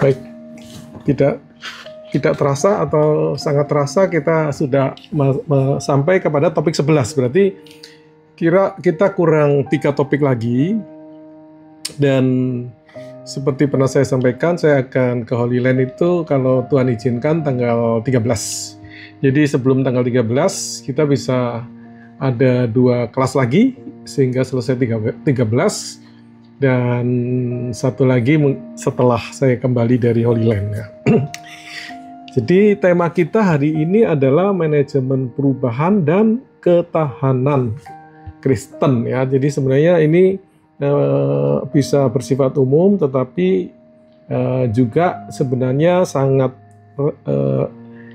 Baik, tidak tidak terasa atau sangat terasa kita sudah sampai kepada topik 11. Berarti kita kurang 3 topik lagi. Dan seperti pernah saya sampaikan, saya akan ke Holy Land itu kalau Tuhan izinkan tanggal 13. Jadi sebelum tanggal 13 kita bisa ada 2 kelas lagi sehingga selesai 13. Dan satu lagi setelah saya kembali dari Holy Land ya. Jadi tema kita hari ini adalah manajemen perubahan dan ketahanan Kristen ya. Jadi sebenarnya ini bisa bersifat umum, tetapi juga sebenarnya sangat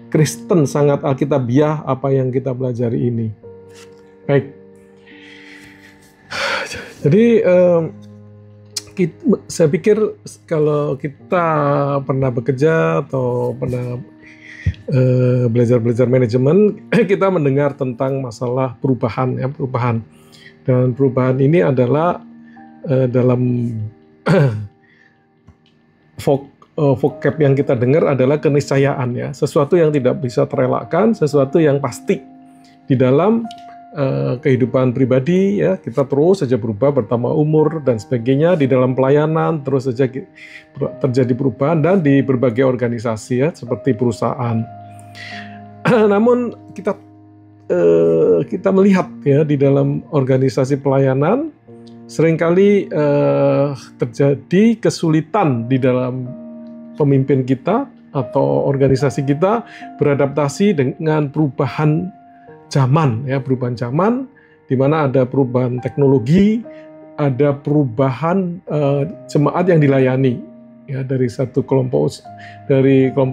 Kristen, sangat alkitabiah apa yang kita pelajari ini. Baik. Jadi saya pikir kalau kita pernah bekerja atau pernah belajar manajemen, kita mendengar tentang masalah perubahan ya, perubahan. Dan perubahan ini adalah dalam vocab yang kita dengar adalah keniscayaan ya, sesuatu yang tidak bisa terelakkan, sesuatu yang pasti di dalam kehidupan pribadi ya, kita terus saja berubah bertambah umur dan sebagainya, di dalam pelayanan terus saja terjadi perubahan, dan di berbagai organisasi ya seperti perusahaan. Namun kita melihat ya di dalam organisasi pelayanan seringkali terjadi kesulitan di dalam pemimpin kita atau organisasi kita beradaptasi dengan perubahan zaman ya, perubahan zaman di mana ada perubahan teknologi, ada perubahan jemaat yang dilayani ya, dari satu kelompok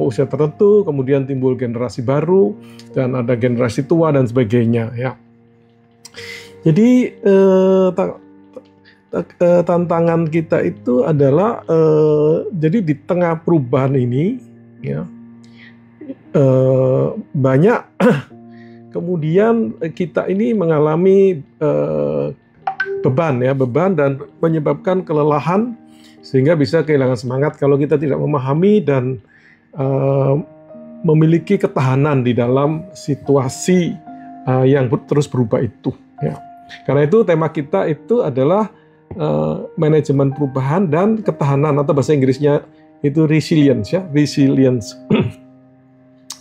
usia tertentu, kemudian timbul generasi baru dan ada generasi tua dan sebagainya ya. Jadi tantangan kita itu adalah jadi di tengah perubahan ini ya, banyak kemudian kita ini mengalami beban dan menyebabkan kelelahan sehingga bisa kehilangan semangat kalau kita tidak memahami dan memiliki ketahanan di dalam situasi yang terus berubah itu ya. Karena itu tema kita itu adalah manajemen perubahan dan ketahanan, atau bahasa Inggrisnya itu resilience ya, resilience.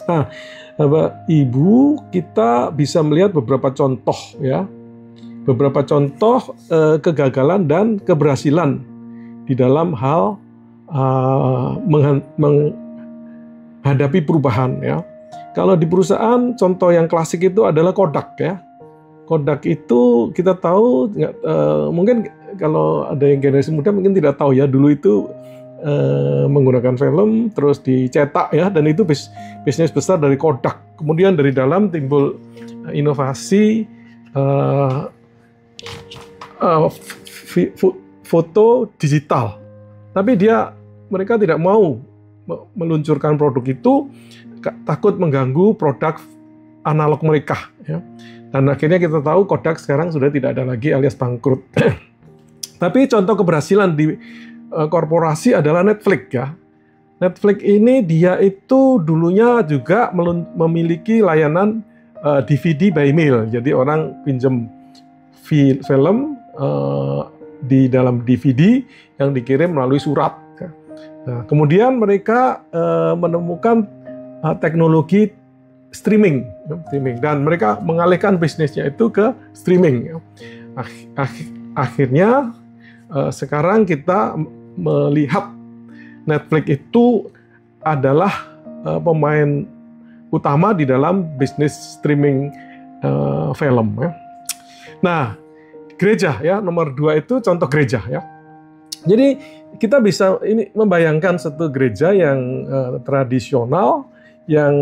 Nah, Bapak Ibu, kita bisa melihat beberapa contoh ya, beberapa contoh kegagalan dan keberhasilan di dalam hal menghadapi perubahan ya. Kalau di perusahaan, contoh yang klasik itu adalah Kodak ya. Kodak itu kita tahu, mungkin kalau ada yang generasi muda mungkin tidak tahu ya, dulu itu menggunakan film terus dicetak ya, dan itu bisnis besar dari Kodak. Kemudian dari dalam timbul inovasi foto digital, tapi mereka tidak mau meluncurkan produk itu, takut mengganggu produk analog mereka ya. Dan akhirnya kita tahu Kodak sekarang sudah tidak ada lagi alias bangkrut. Tapi contoh keberhasilan di korporasi adalah Netflix ya. Netflix ini dia itu dulunya juga memiliki layanan DVD by mail. Jadi orang pinjam film di dalam DVD yang dikirim melalui surat. Nah, kemudian mereka menemukan teknologi streaming dan mereka mengalihkan bisnisnya itu ke streaming. Akhirnya sekarang kita melihat Netflix itu adalah pemain utama di dalam bisnis streaming film ya. Nah, gereja ya, nomor 2 itu contoh gereja ya. Jadi kita bisa ini membayangkan satu gereja yang tradisional yang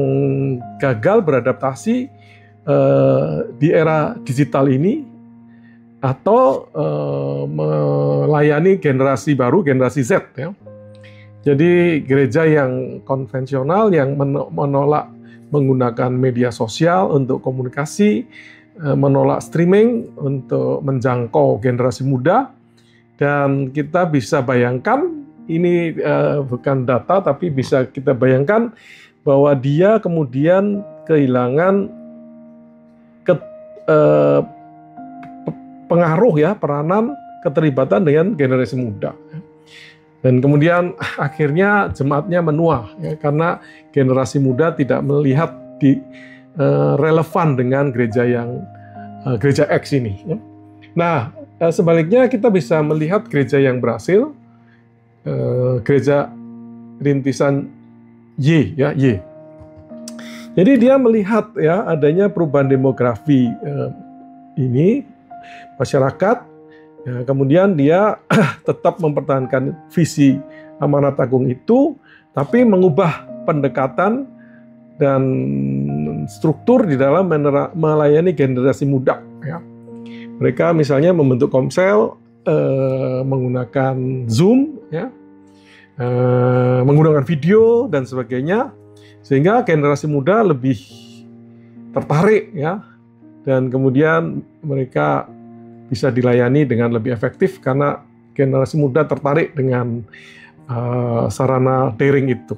gagal beradaptasi di era digital ini, atau melayani generasi baru, generasi Z ya. Jadi gereja yang konvensional yang menolak menggunakan media sosial untuk komunikasi, menolak streaming untuk menjangkau generasi muda, dan kita bisa bayangkan ini bukan data, tapi bisa kita bayangkan bahwa dia kemudian kehilangan pengaruh ya, peranan, keterlibatan dengan generasi muda. Dan kemudian akhirnya jemaatnya menua ya, karena generasi muda tidak melihat relevan dengan gereja yang gereja X ini. Ya. Nah, sebaliknya kita bisa melihat gereja yang berhasil, gereja rintisan Y ya, Y. Jadi dia melihat ya adanya perubahan demografi ini masyarakat. Ya, kemudian dia tetap mempertahankan visi amanat agung itu, tapi mengubah pendekatan dan struktur di dalam melayani generasi muda. Ya. Mereka misalnya membentuk komsel menggunakan Zoom, ya, menggunakan video dan sebagainya, sehingga generasi muda lebih tertarik, ya, dan kemudian mereka bisa dilayani dengan lebih efektif karena generasi muda tertarik dengan sarana daring itu.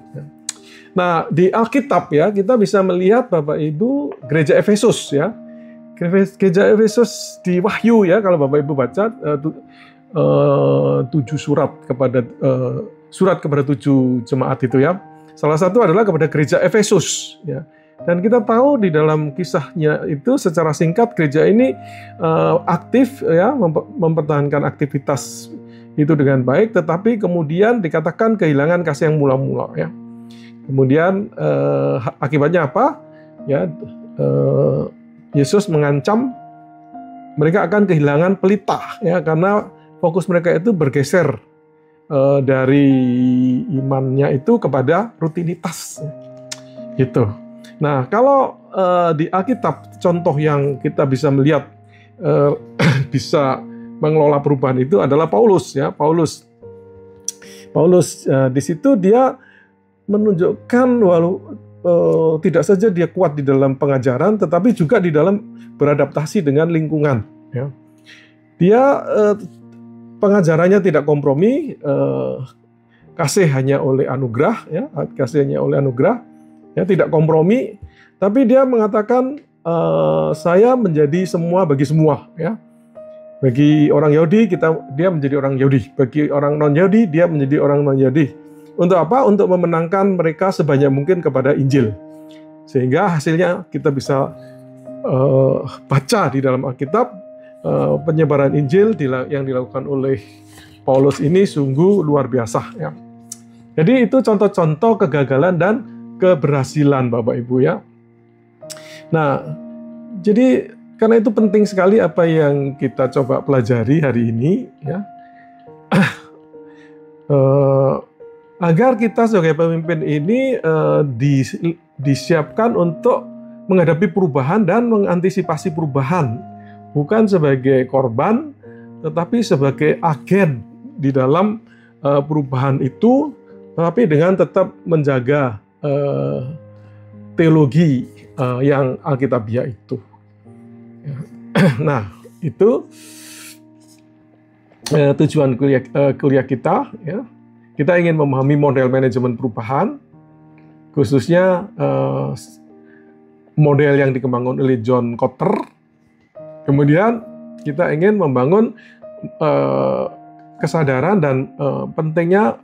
Nah, di Alkitab ya kita bisa melihat Bapak Ibu gereja Efesus ya. Gereja Efesus di Wahyu ya, kalau Bapak Ibu baca 7 surat kepada 7 jemaat itu ya. Salah satu adalah kepada gereja Efesus ya. Dan kita tahu di dalam kisahnya itu secara singkat gereja ini aktif ya, mempertahankan aktivitas itu dengan baik, tetapi kemudian dikatakan kehilangan kasih yang mula-mula ya. Kemudian akibatnya apa? Ya, Yesus mengancam mereka akan kehilangan pelita ya, karena fokus mereka itu bergeser dari imannya itu kepada rutinitas gitu. Nah, kalau di Alkitab contoh yang kita bisa melihat bisa mengelola perubahan itu adalah Paulus ya. Paulus di situ dia menunjukkan tidak saja dia kuat di dalam pengajaran, tetapi juga di dalam beradaptasi dengan lingkungan. Ya. Dia pengajarannya tidak kompromi, kasih hanya oleh anugerah, ya, kasih hanya oleh anugerah. Ya, tidak kompromi, tapi dia mengatakan saya menjadi semua bagi semua. Ya. Bagi orang Yahudi dia menjadi orang Yahudi, bagi orang non Yahudi dia menjadi orang non Yahudi. Untuk apa? Untuk memenangkan mereka sebanyak mungkin kepada Injil. Sehingga hasilnya kita bisa baca di dalam Alkitab penyebaran Injil yang dilakukan oleh Paulus ini sungguh luar biasa. Ya. Jadi itu contoh-contoh kegagalan dan keberhasilan Bapak Ibu ya. Nah, jadi karena itu penting sekali apa yang kita coba pelajari hari ini ya. Agar kita sebagai pemimpin ini disiapkan untuk menghadapi perubahan dan mengantisipasi perubahan, bukan sebagai korban tetapi sebagai agen di dalam perubahan itu, tetapi dengan tetap menjaga teologi yang alkitabiah itu. Nah, itu tujuan kuliah kita. Ya. Kita ingin memahami model manajemen perubahan, khususnya model yang dikembangkan oleh John Kotter. Kemudian kita ingin membangun kesadaran dan pentingnya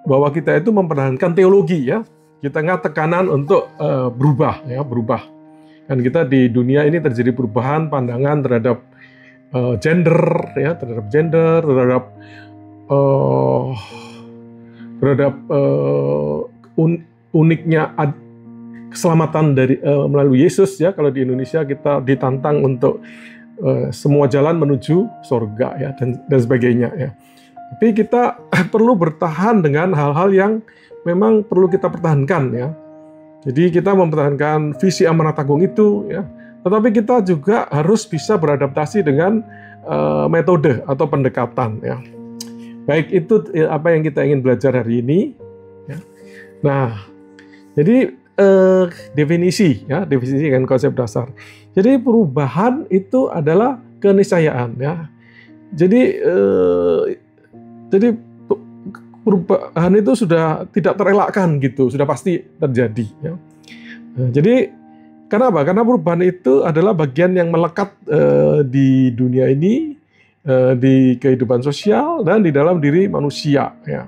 bahwa kita itu mempertahankan teologi ya. Kita nggak tekanan untuk berubah. Dan kita di dunia ini terjadi perubahan pandangan terhadap gender, terhadap uniknya keselamatan dari melalui Yesus ya. Kalau di Indonesia kita ditantang untuk semua jalan menuju surga ya dan sebagainya ya. Tapi kita perlu bertahan dengan hal-hal yang memang perlu kita pertahankan ya. Jadi kita mempertahankan visi amanat agung itu ya. Tetapi kita juga harus bisa beradaptasi dengan metode atau pendekatan ya. Baik, itu apa yang kita ingin belajar hari ini ya. Nah, jadi definisi kan konsep dasar. Jadi perubahan itu adalah keniscayaan ya. Jadi perubahan itu sudah tidak terelakkan gitu, sudah pasti terjadi. Ya. Nah, jadi kenapa? Karena perubahan itu adalah bagian yang melekat di dunia ini, di kehidupan sosial dan di dalam diri manusia. Ya.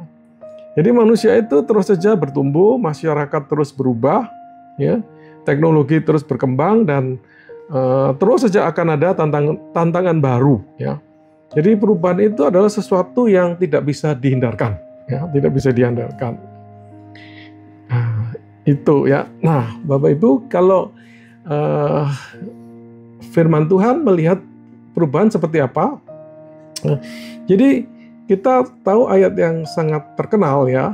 Jadi manusia itu terus saja bertumbuh, masyarakat terus berubah, ya, teknologi terus berkembang dan terus saja akan ada tantangan baru. Ya. Jadi perubahan itu adalah sesuatu yang tidak bisa dihindarkan, ya, tidak bisa dihindarkan. Nah, itu ya. Nah, Bapak Ibu, kalau firman Tuhan melihat perubahan seperti apa? Jadi kita tahu ayat yang sangat terkenal ya,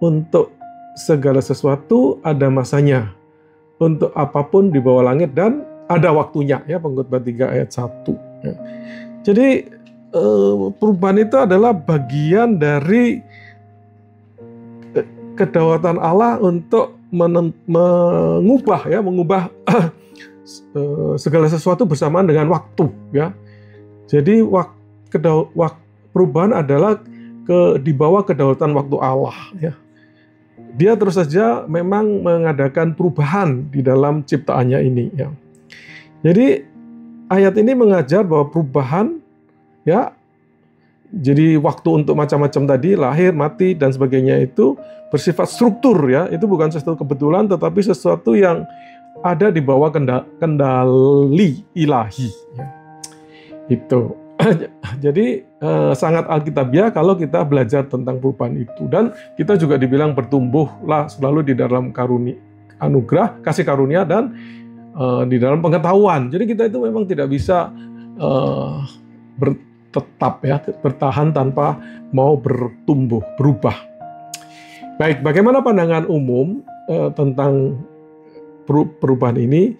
untuk segala sesuatu ada masanya, untuk apapun di bawah langit dan ada waktunya ya, Pengkhotbah 3 ayat 1. Ya. Jadi perubahan itu adalah bagian dari kedaulatan Allah untuk mengubah segala sesuatu bersamaan dengan waktu ya. Jadi perubahan adalah di bawah kedaulatan waktu Allah ya. Dia terus saja memang mengadakan perubahan di dalam ciptaannya ini ya. Jadi ayat ini mengajar bahwa perubahan ya, jadi waktu untuk macam-macam tadi, lahir, mati dan sebagainya itu bersifat struktur ya. Itu bukan sesuatu kebetulan tetapi sesuatu yang ada di bawah kendali ilahi ya. Itu. Jadi sangat alkitabiah kalau kita belajar tentang perubahan itu, dan kita juga dibilang bertumbuhlah selalu di dalam anugerah, kasih karunia dan di dalam pengetahuan. Jadi kita itu memang tidak bisa tetap ya, bertahan tanpa mau bertumbuh, berubah. Baik, bagaimana pandangan umum tentang perubahan ini?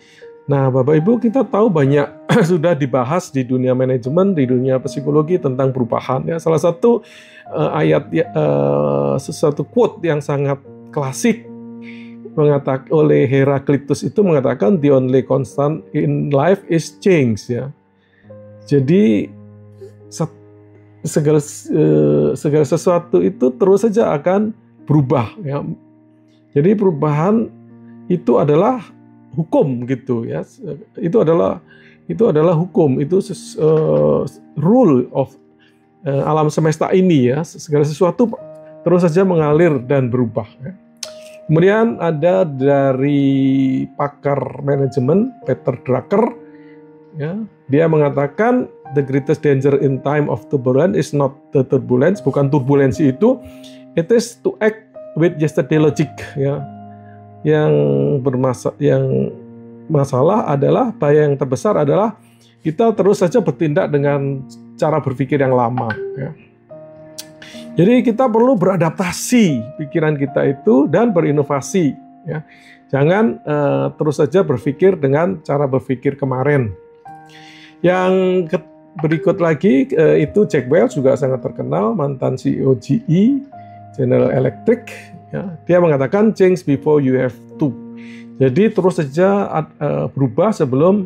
Nah, Bapak Ibu, kita tahu banyak sudah dibahas di dunia manajemen, di dunia psikologi tentang perubahan. Ya, salah satu sesuatu quote yang sangat klasik mengatakan oleh Heraklitus itu mengatakan the only constant in life is change. Ya, jadi segala sesuatu itu terus saja akan berubah. Ya, jadi perubahan itu adalah hukum gitu ya, itu adalah hukum, itu rule of alam semesta ini ya, segala sesuatu terus saja mengalir dan berubah ya. Kemudian ada dari pakar manajemen Peter Drucker ya, dia mengatakan the greatest danger in time of turbulence is not the turbulence, bukan turbulensi itu, it is to act with yesterday logic ya. Yang masalah adalah, bahaya yang terbesar adalah kita terus saja bertindak dengan cara berpikir yang lama ya. Jadi kita perlu beradaptasi pikiran kita itu dan berinovasi ya. Jangan terus saja berpikir dengan cara berpikir kemarin. Yang berikut lagi itu Jack Welch, juga sangat terkenal, mantan CEO GE, General Electric. Ya, dia mengatakan change before you have to. Jadi terus saja berubah sebelum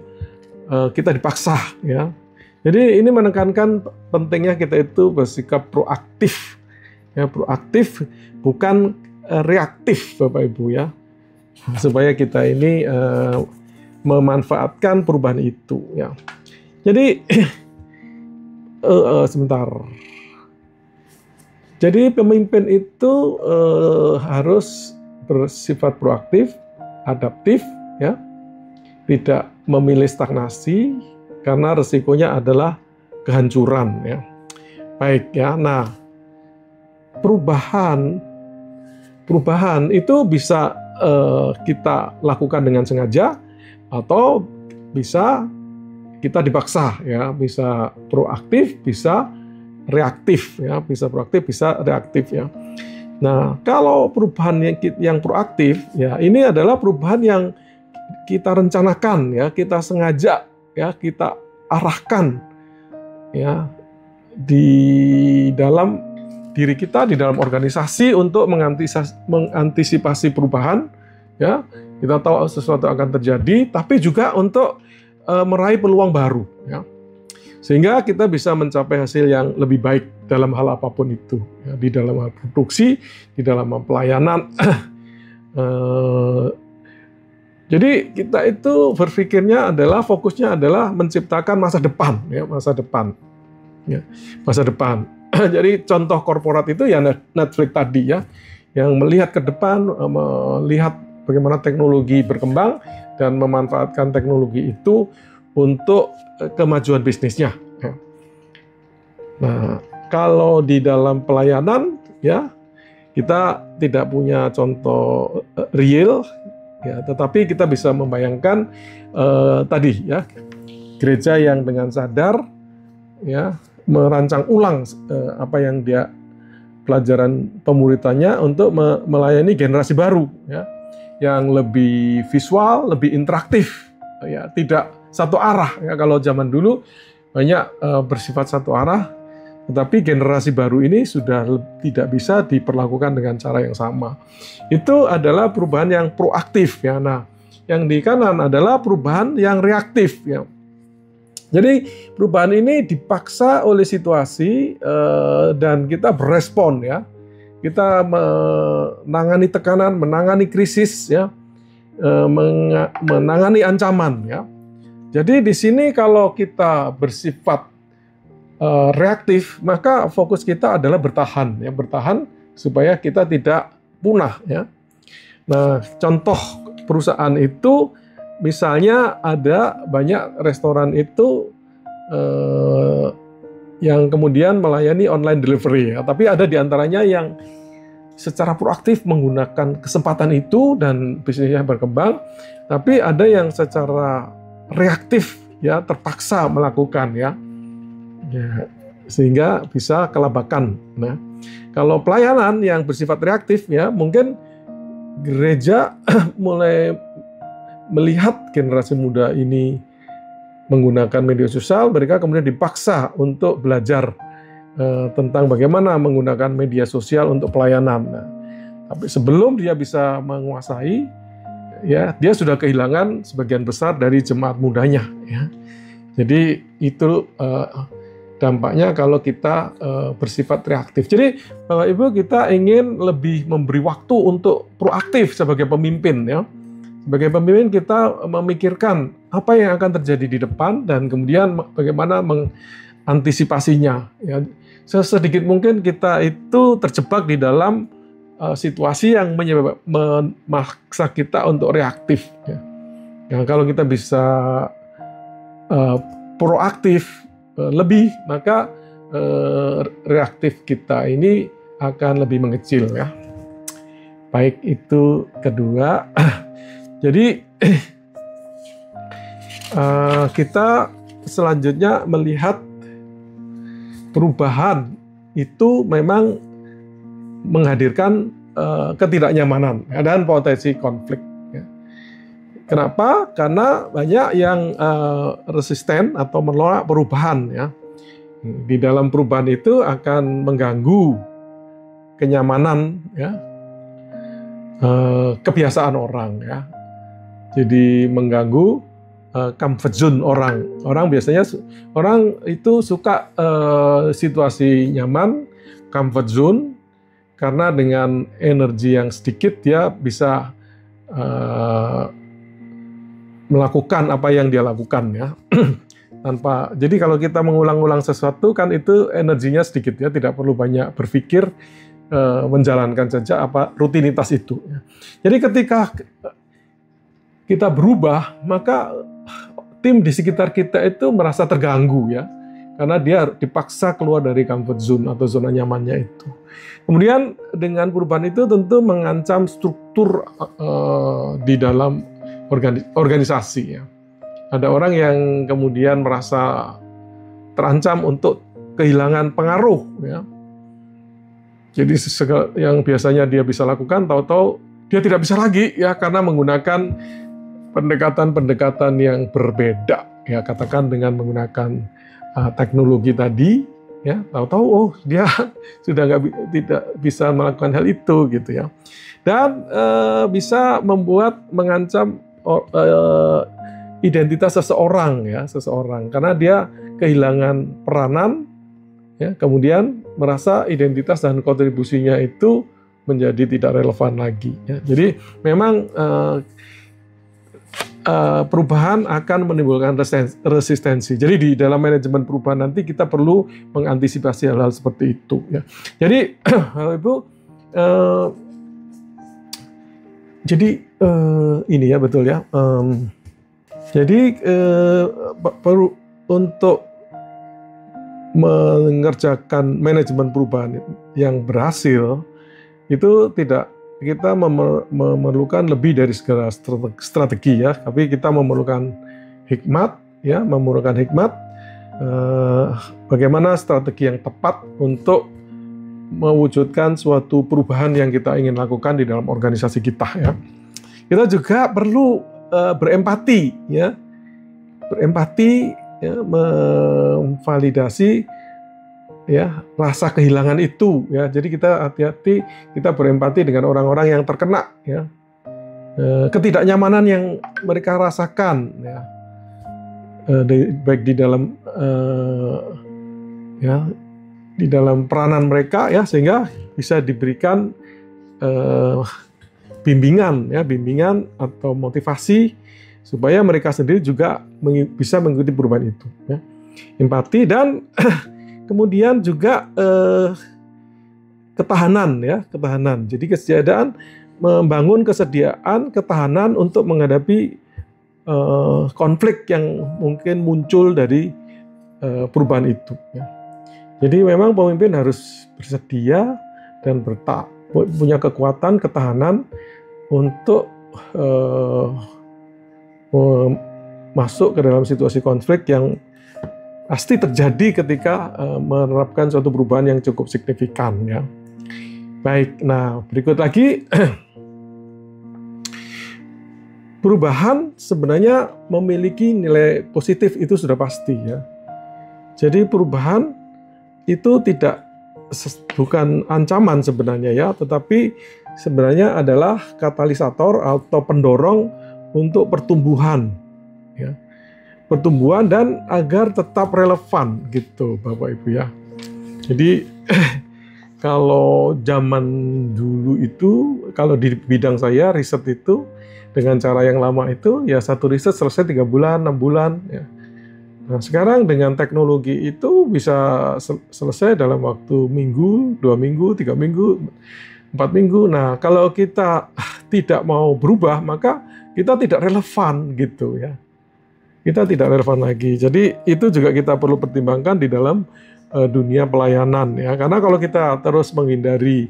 kita dipaksa. Ya. Jadi ini menekankan pentingnya kita itu bersikap proaktif. Ya, proaktif bukan reaktif, Bapak Ibu ya. Supaya kita ini memanfaatkan perubahan itu. Ya. Jadi sebentar. Jadi pemimpin itu harus bersifat proaktif, adaptif, ya, tidak memilih stagnasi karena resikonya adalah kehancuran, ya. Baik, ya. Nah, perubahan itu bisa kita lakukan dengan sengaja atau bisa kita dipaksa, ya. Bisa proaktif, bisa reaktif ya, bisa proaktif, bisa reaktif ya. Nah, kalau perubahan yang proaktif ya, ini adalah perubahan yang kita rencanakan ya, kita sengaja ya, kita arahkan ya di dalam diri kita, di dalam organisasi untuk mengantisipasi perubahan ya. Kita tahu sesuatu akan terjadi, tapi juga untuk meraih peluang baru ya. Sehingga kita bisa mencapai hasil yang lebih baik dalam hal apapun itu, ya, di dalam hal produksi, di dalam hal pelayanan. Jadi kita itu berpikirnya adalah, fokusnya adalah menciptakan masa depan, ya, masa depan, ya, masa depan. Jadi contoh korporat itu ya Netflix tadi, ya, yang melihat ke depan, melihat bagaimana teknologi berkembang dan memanfaatkan teknologi itu untuk kemajuan bisnisnya. Ya. Nah, kalau di dalam pelayanan, ya, kita tidak punya contoh real. Ya, tetapi kita bisa membayangkan tadi, ya, gereja yang dengan sadar, ya, merancang ulang apa yang dia pelajaran pemuritannya untuk melayani generasi baru, ya, yang lebih visual, lebih interaktif, ya, tidak satu arah. Ya, kalau zaman dulu banyak bersifat satu arah. Tetapi generasi baru ini sudah tidak bisa diperlakukan dengan cara yang sama. Itu adalah perubahan yang proaktif, ya. Nah, yang di kanan adalah perubahan yang reaktif, ya. Jadi perubahan ini dipaksa oleh situasi dan kita berespon, ya. Kita menangani tekanan, menangani krisis, ya, menangani ancaman, ya. Jadi di sini kalau kita bersifat reaktif, maka fokus kita adalah bertahan, ya, bertahan supaya kita tidak punah, ya. Nah, contoh perusahaan itu, misalnya ada banyak restoran itu yang kemudian melayani online delivery, ya, tapi ada di antaranya yang secara proaktif menggunakan kesempatan itu dan bisnisnya berkembang, tapi ada yang secara reaktif, ya, terpaksa melakukan, ya. Ya, sehingga bisa kelabakan. Nah, kalau pelayanan yang bersifat reaktif, ya, mungkin gereja mulai melihat generasi muda ini menggunakan media sosial, mereka kemudian dipaksa untuk belajar tentang bagaimana menggunakan media sosial untuk pelayanan. Nah, tapi sebelum dia bisa menguasai, ya, dia sudah kehilangan sebagian besar dari jemaat mudanya, ya. Jadi itu dampaknya kalau kita bersifat reaktif. Jadi Bapak Ibu, kita ingin lebih memberi waktu untuk proaktif sebagai pemimpin, ya. Sebagai pemimpin kita memikirkan apa yang akan terjadi di depan dan kemudian bagaimana mengantisipasinya, ya. Sesedikit mungkin kita itu terjebak di dalam situasi yang memaksa kita untuk reaktif, ya. Nah, kalau kita bisa proaktif lebih, maka reaktif kita ini akan lebih mengecil, ya. Baik, itu kedua. Jadi kita selanjutnya melihat perubahan itu memang menghadirkan ketidaknyamanan dan potensi konflik. Kenapa? Karena banyak yang resisten atau menolak perubahan, ya. Di dalam perubahan itu akan mengganggu kenyamanan, ya, kebiasaan orang, ya. Jadi mengganggu comfort zone orang. Orang biasanya itu suka situasi nyaman, comfort zone, karena dengan energi yang sedikit dia bisa melakukan apa yang dia lakukan, ya. Tanpa, jadi kalau kita mengulang-ulang sesuatu kan itu energinya sedikit, ya, tidak perlu banyak berpikir, menjalankan saja apa rutinitas itu, ya. Jadi ketika kita berubah, maka tim di sekitar kita itu merasa terganggu, ya, karena dia dipaksa keluar dari comfort zone atau zona nyamannya itu. Kemudian dengan perubahan itu tentu mengancam struktur di dalam organisasi, ya. Ada orang yang kemudian merasa terancam untuk kehilangan pengaruh, ya. Jadi yang biasanya dia bisa lakukan, tahu-tahu dia tidak bisa lagi, ya, karena menggunakan pendekatan-pendekatan yang berbeda, ya, katakan dengan menggunakan teknologi tadi, ya, tahu-tahu oh dia sudah tidak bisa melakukan hal itu, gitu, ya. Dan bisa mengancam identitas seseorang, ya, seseorang, karena dia kehilangan peranan, ya, kemudian merasa identitas dan kontribusinya itu menjadi tidak relevan lagi. Ya. Jadi memang perubahan akan menimbulkan resistensi. Jadi di dalam manajemen perubahan nanti kita perlu mengantisipasi hal-hal seperti itu. Ya. Jadi Ibu, ini ya betul ya. Jadi perlu untuk mengerjakan manajemen perubahan yang berhasil itu tidak kita memerlukan lebih dari segala strategi ya, tapi kita memerlukan hikmat ya, bagaimana strategi yang tepat untuk mewujudkan suatu perubahan yang kita ingin lakukan di dalam organisasi kita ya. Kita juga perlu berempati ya, memvalidasi ya rasa kehilangan itu ya. Jadi kita hati-hati, kita berempati dengan orang-orang yang terkena ya, ketidaknyamanan yang mereka rasakan ya, baik di dalam ya di dalam peranan mereka ya, sehingga bisa diberikan bimbingan atau motivasi supaya mereka sendiri juga bisa mengikuti perubahan itu ya. Empati dan kemudian juga ketahanan ya, ketahanan. Jadi kesediaan, membangun kesediaan, ketahanan untuk menghadapi konflik yang mungkin muncul dari perubahan itu ya. Jadi memang pemimpin harus bersedia dan punya kekuatan, ketahanan untuk masuk ke dalam situasi konflik yang pasti terjadi ketika menerapkan suatu perubahan yang cukup signifikan ya. Baik, nah berikut lagi perubahan sebenarnya memiliki nilai positif, itu sudah pasti ya. Jadi perubahan itu bukan ancaman sebenarnya ya, tetapi sebenarnya adalah katalisator atau pendorong untuk pertumbuhan ya. Pertumbuhan dan agar tetap relevan gitu Bapak Ibu ya. Jadi kalau zaman dulu itu, kalau di bidang saya riset itu dengan cara yang lama itu ya satu riset selesai 3 bulan, 6 bulan ya. Nah sekarang dengan teknologi itu bisa selesai dalam waktu minggu, 2 minggu, 3 minggu, 4 minggu. Nah kalau kita tidak mau berubah maka kita tidak relevan gitu ya. Kita tidak relevan lagi. Jadi itu juga kita perlu pertimbangkan di dalam dunia pelayanan ya. Karena kalau kita terus menghindari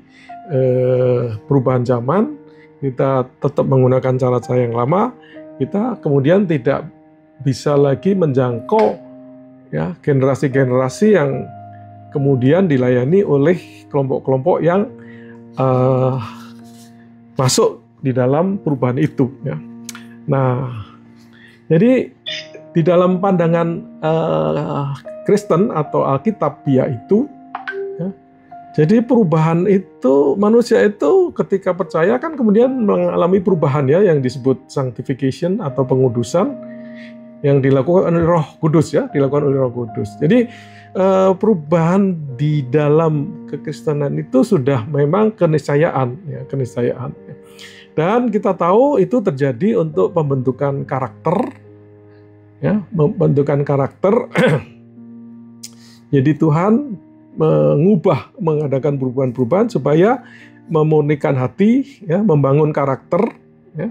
perubahan zaman, kita tetap menggunakan cara-cara yang lama, kita kemudian tidak bisa lagi menjangkau ya generasi-generasi yang kemudian dilayani oleh kelompok-kelompok yang masuk di dalam perubahan itu ya. Nah, jadi di dalam pandangan Kristen atau Alkitabiah itu, ya, jadi perubahan itu, manusia itu ketika percaya kan kemudian mengalami perubahan ya, yang disebut sanctification atau pengudusan, yang dilakukan oleh Roh Kudus ya, dilakukan oleh Roh Kudus. Jadi perubahan di dalam kekristenan itu sudah memang keniscayaan ya, keniscayaan. Dan kita tahu itu terjadi untuk pembentukan karakter. Ya, pembentukan karakter. Jadi Tuhan mengadakan perubahan-perubahan supaya memurnikan hati, ya, membangun karakter, ya.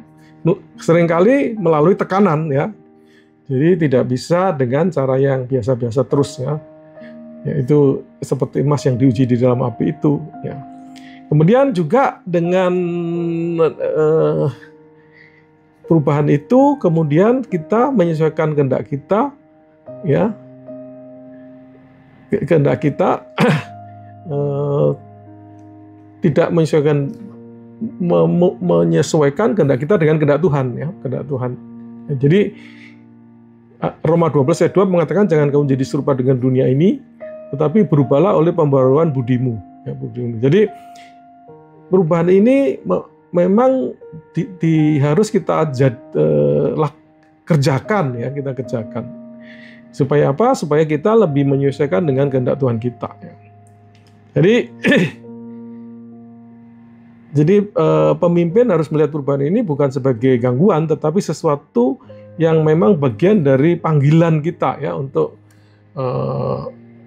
Seringkali melalui tekanan, ya. Jadi tidak bisa dengan cara yang biasa-biasa terus, ya. Yaitu seperti emas yang diuji di dalam api itu, ya. Kemudian juga dengan perubahan itu kemudian kita menyesuaikan kehendak kita, ya, kehendak kita tidak menyesuaikan kehendak kita dengan kehendak Tuhan, ya, kehendak Tuhan. Jadi Roma 12 ayat 2 mengatakan jangan kamu jadi serupa dengan dunia ini, tetapi berubahlah oleh pembaruan budimu. Ya, budimu. Jadi perubahan ini memang harus kita kerjakan, ya, kita kerjakan. Supaya apa? Supaya kita lebih menyesuaikan dengan kehendak Tuhan kita. Jadi pemimpin harus melihat perubahan ini bukan sebagai gangguan, tetapi sesuatu yang memang bagian dari panggilan kita ya untuk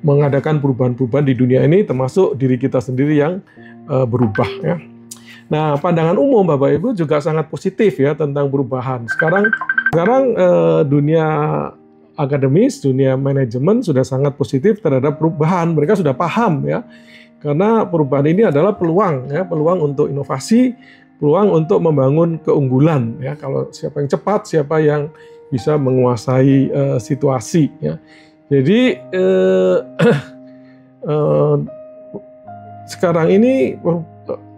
mengadakan perubahan-perubahan di dunia ini, termasuk diri kita sendiri yang berubah ya. Nah, pandangan umum Bapak Ibu juga sangat positif ya tentang perubahan. Sekarang dunia akademis, dunia manajemen sudah sangat positif terhadap perubahan. Mereka sudah paham ya. Karena perubahan ini adalah peluang ya, peluang untuk inovasi, peluang untuk membangun keunggulan ya. Kalau siapa yang cepat, siapa yang bisa menguasai situasi ya. Jadi sekarang ini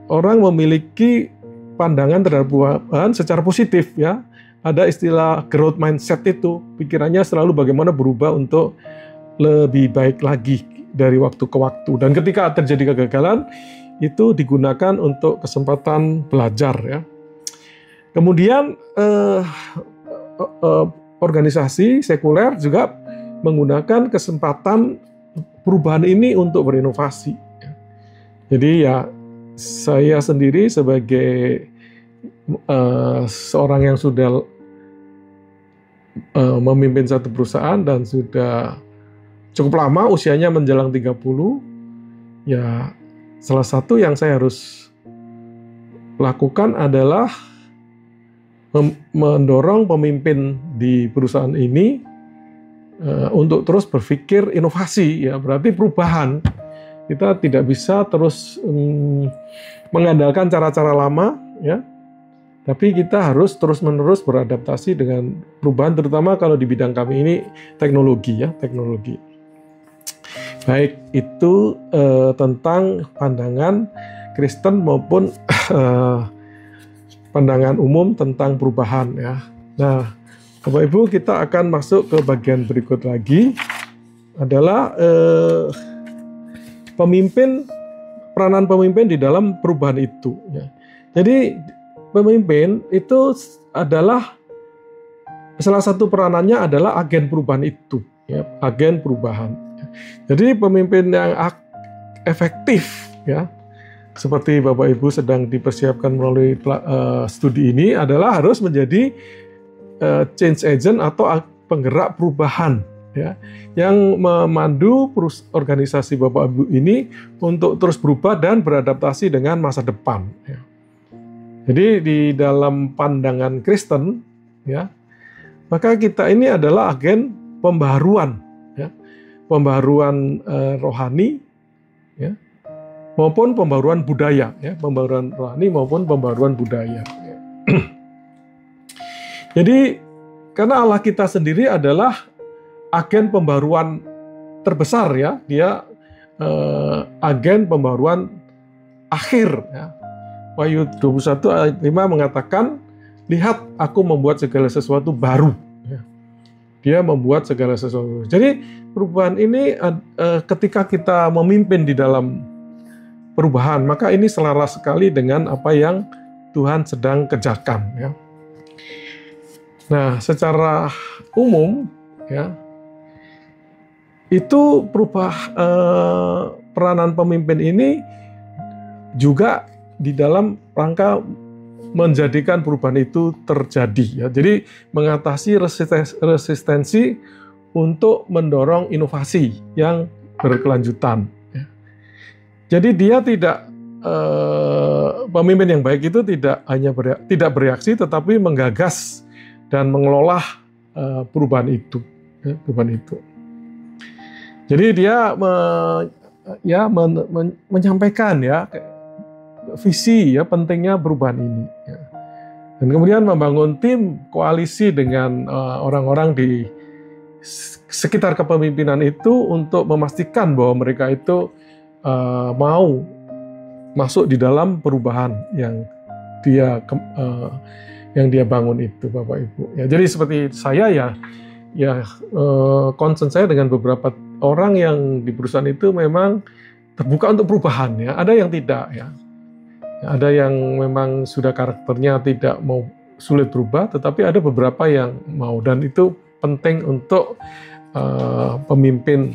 orang memiliki pandangan terhadap perubahan secara positif ya. Ada istilah growth mindset itu, pikirannya selalu bagaimana berubah untuk lebih baik lagi dari waktu ke waktu. Dan ketika terjadi kegagalan, itu digunakan untuk kesempatan belajar ya. Kemudian organisasi sekuler juga menggunakan kesempatan perubahan ini untuk berinovasi. Jadi ya saya sendiri sebagai seorang yang sudah memimpin satu perusahaan dan sudah cukup lama, usianya menjelang 30, ya salah satu yang saya harus lakukan adalah mendorong pemimpin di perusahaan ini untuk terus berpikir inovasi, ya berarti perubahan. Kita tidak bisa terus mengandalkan cara-cara lama, ya. Tapi kita harus terus-menerus beradaptasi dengan perubahan, terutama kalau di bidang kami ini teknologi, ya, teknologi. Baik, itu tentang pandangan Kristen maupun pandangan umum tentang perubahan, ya. Nah, Bapak Ibu, kita akan masuk ke bagian berikut lagi, adalah peranan pemimpin di dalam perubahan itu. Ya. Jadi pemimpin itu adalah salah satu peranannya adalah agen perubahan itu, ya, agen perubahan. Jadi pemimpin yang efektif, ya, seperti Bapak Ibu sedang dipersiapkan melalui studi ini, adalah harus menjadi change agent atau penggerak perubahan, ya, yang memandu organisasi Bapak Ibu ini untuk terus berubah dan beradaptasi dengan masa depan. Ya. Jadi di dalam pandangan Kristen, ya, maka kita ini adalah agen pembaharuan, ya, pembaharuan rohani, ya, maupun pembaharuan budaya, ya, pembaharuan rohani maupun pembaharuan budaya. Ya. Jadi karena Allah kita sendiri adalah agen pembaharuan terbesar, ya, dia agen pembaharuan akhir, ya. Wahyu 21 ayat 5 mengatakan, lihat aku membuat segala sesuatu baru. Ya. Dia membuat segala sesuatu. Jadi perubahan ini ketika kita memimpin di dalam perubahan, maka ini selaras sekali dengan apa yang Tuhan sedang kerjakan. Ya. Nah, secara umum, ya, itu peranan pemimpin ini juga di dalam rangka menjadikan perubahan itu terjadi, ya. Jadi mengatasi resistensi untuk mendorong inovasi yang berkelanjutan. Ya. Jadi dia tidak pemimpin yang baik itu tidak hanya tidak bereaksi, tetapi menggagas dan mengelola perubahan itu, ya, perubahan itu. Jadi dia menyampaikan, ya, visi, ya, pentingnya perubahan ini, ya. Dan kemudian membangun tim koalisi dengan orang-orang di sekitar kepemimpinan itu untuk memastikan bahwa mereka itu mau masuk di dalam perubahan yang dia bangun itu, Bapak Ibu. Ya, jadi seperti saya, ya concern saya dengan beberapa orang yang di perusahaan itu memang terbuka untuk perubahan, ya. Ada yang tidak, ya. Ada yang memang sudah karakternya tidak mau, sulit berubah, tetapi ada beberapa yang mau, dan itu penting untuk pemimpin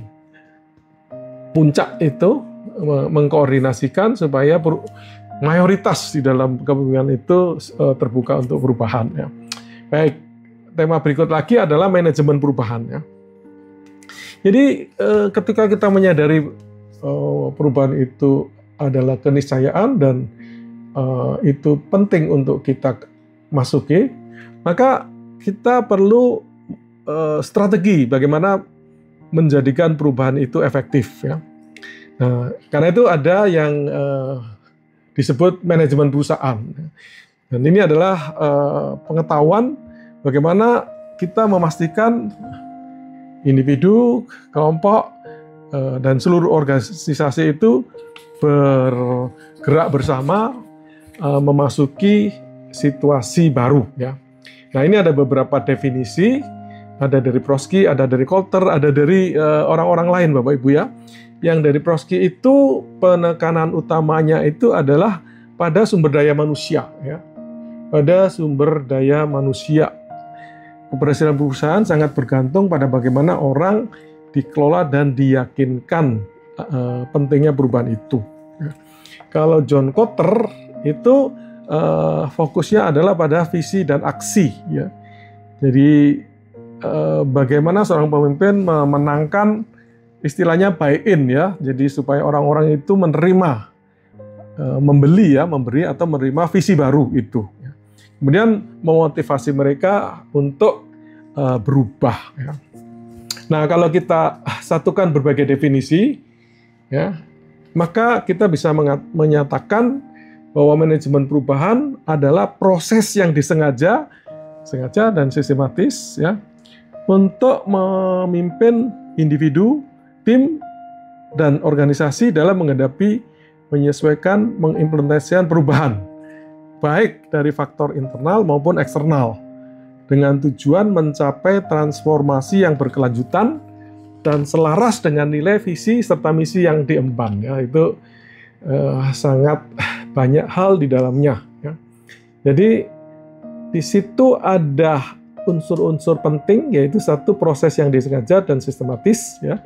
puncak itu mengkoordinasikan supaya mayoritas di dalam kepemimpinan itu terbuka untuk perubahan. Ya. Baik, tema berikut lagi adalah manajemen perubahan. Ya. Jadi ketika kita menyadari perubahan itu adalah keniscayaan dan itu penting untuk kita masuki, maka kita perlu strategi bagaimana menjadikan perubahan itu efektif. Ya. Nah, karena itu ada yang disebut manajemen perusahaan. Dan ini adalah pengetahuan bagaimana kita memastikan individu, kelompok, dan seluruh organisasi itu bergerak bersama memasuki situasi baru. Ya. Nah, ini ada beberapa definisi, ada dari Prosky, ada dari Coulter, ada dari orang-orang lain, Bapak Ibu ya. Yang dari Prosky itu penekanan utamanya itu adalah pada sumber daya manusia, ya. Pada sumber daya manusia. Keberhasilan perusahaan sangat bergantung pada bagaimana orang dikelola dan diyakinkan pentingnya perubahan itu. Ya. Kalau John Kotter itu fokusnya adalah pada visi dan aksi, ya. Jadi bagaimana seorang pemimpin memenangkan istilahnya buy-in, ya. Jadi supaya orang-orang itu menerima, membeli atau menerima visi baru itu. Ya. Kemudian memotivasi mereka untuk berubah. Ya. Nah, kalau kita satukan berbagai definisi, ya, maka kita bisa menyatakan bahwa manajemen perubahan adalah proses yang disengaja dan sistematis, ya, untuk memimpin individu, tim, dan organisasi dalam menyesuaikan, mengimplementasikan perubahan, baik dari faktor internal maupun eksternal, dengan tujuan mencapai transformasi yang berkelanjutan dan selaras dengan nilai, visi, serta misi yang diemban. Ya, itu sangat banyak hal di dalamnya. Ya. Jadi di situ ada unsur-unsur penting, yaitu satu, proses yang disengaja dan sistematis. Ya.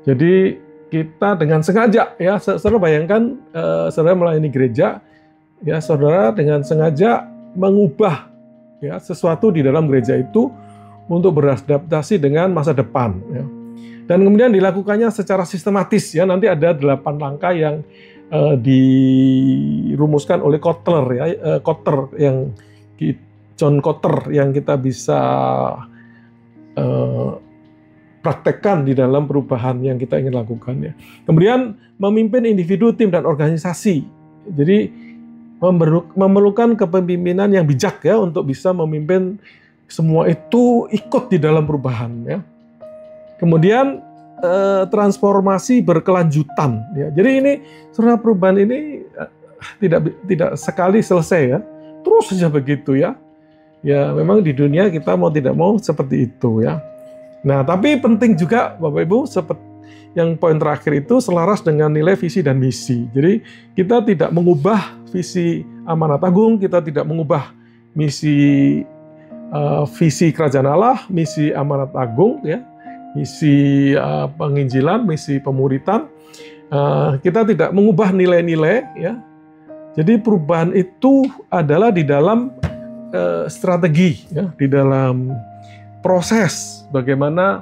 Jadi kita dengan sengaja, ya, saudara bayangkan, saudara melayani gereja, ya, saudara dengan sengaja mengubah, ya, sesuatu di dalam gereja itu untuk beradaptasi dengan masa depan. Ya. Dan kemudian dilakukannya secara sistematis, ya. Nanti ada 8 langkah yang dirumuskan oleh Kotter, ya, John Kotter, yang kita bisa praktekkan di dalam perubahan yang kita ingin lakukan. Ya. Kemudian memimpin individu, tim, dan organisasi. Jadi memerlukan kepemimpinan yang bijak, ya, untuk bisa memimpin semua itu ikut di dalam perubahan. Ya. Kemudian transformasi berkelanjutan. Ya. Jadi ini sebenarnya perubahan ini tidak sekali selesai, ya, terus saja begitu, ya. Ya, memang di dunia kita mau tidak mau seperti itu, ya. Nah, tapi penting juga Bapak Ibu, seperti yang poin terakhir itu selaras dengan nilai, visi, dan misi. Jadi kita tidak mengubah visi Amanat Agung, kita tidak mengubah visi Kerajaan Allah, misi Amanat Agung, ya, misi penginjilan, misi pemuritan. Kita tidak mengubah nilai-nilai, ya. Jadi perubahan itu adalah di dalam strategi, ya, di dalam proses bagaimana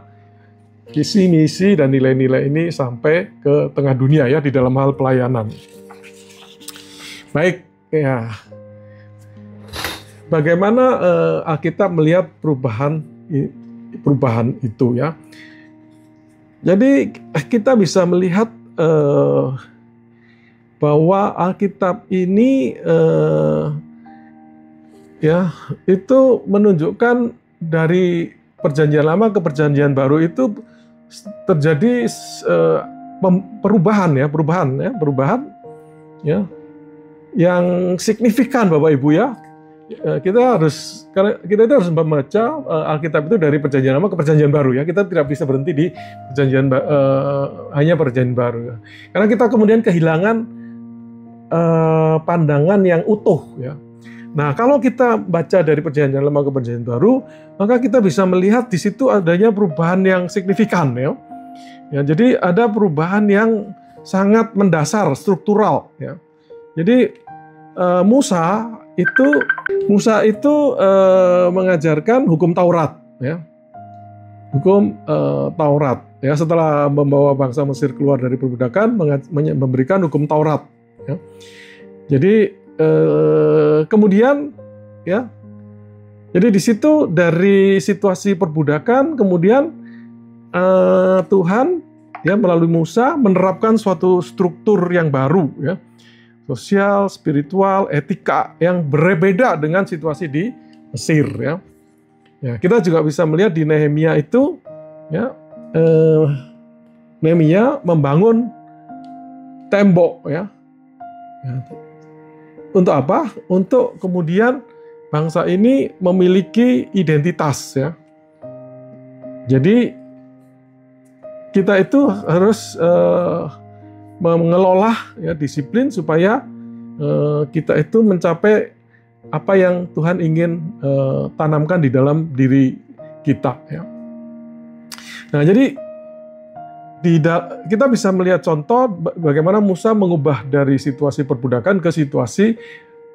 visi, misi, dan nilai-nilai ini sampai ke tengah dunia, ya, di dalam hal pelayanan. Baik, ya. Bagaimana Alkitab melihat perubahan itu, ya. Jadi kita bisa melihat bahwa Alkitab ini ya, itu menunjukkan dari Perjanjian Lama ke Perjanjian Baru itu terjadi perubahan, ya, yang signifikan, Bapak Ibu, ya. Kita itu harus membaca Alkitab itu dari Perjanjian Lama ke Perjanjian Baru, ya. Kita tidak bisa berhenti di hanya Perjanjian Baru, karena kita kemudian kehilangan pandangan yang utuh, ya. Nah, kalau kita baca dari Perjanjian Lama ke Perjanjian Baru, maka kita bisa melihat di situ adanya perubahan yang signifikan, ya. Ya, jadi ada perubahan yang sangat mendasar, struktural, ya. Jadi Musa itu mengajarkan hukum Taurat, ya. Hukum Taurat, ya, setelah membawa bangsa Mesir keluar dari perbudakan, memberikan hukum Taurat, ya. Jadi kemudian, ya, jadi di situ dari situasi perbudakan kemudian Tuhan, ya, melalui Musa menerapkan suatu struktur yang baru, ya, sosial, spiritual, etika yang berbeda dengan situasi di Mesir, ya. Ya, kita juga bisa melihat di Nehemia itu, ya, Nehemia membangun tembok, ya. Ya. Untuk apa? Untuk kemudian bangsa ini memiliki identitas, ya. Jadi kita itu harus mengelola, ya, disiplin supaya kita itu mencapai apa yang Tuhan ingin tanamkan di dalam diri kita, ya. Nah, jadi kita bisa melihat contoh bagaimana Musa mengubah dari situasi perbudakan ke situasi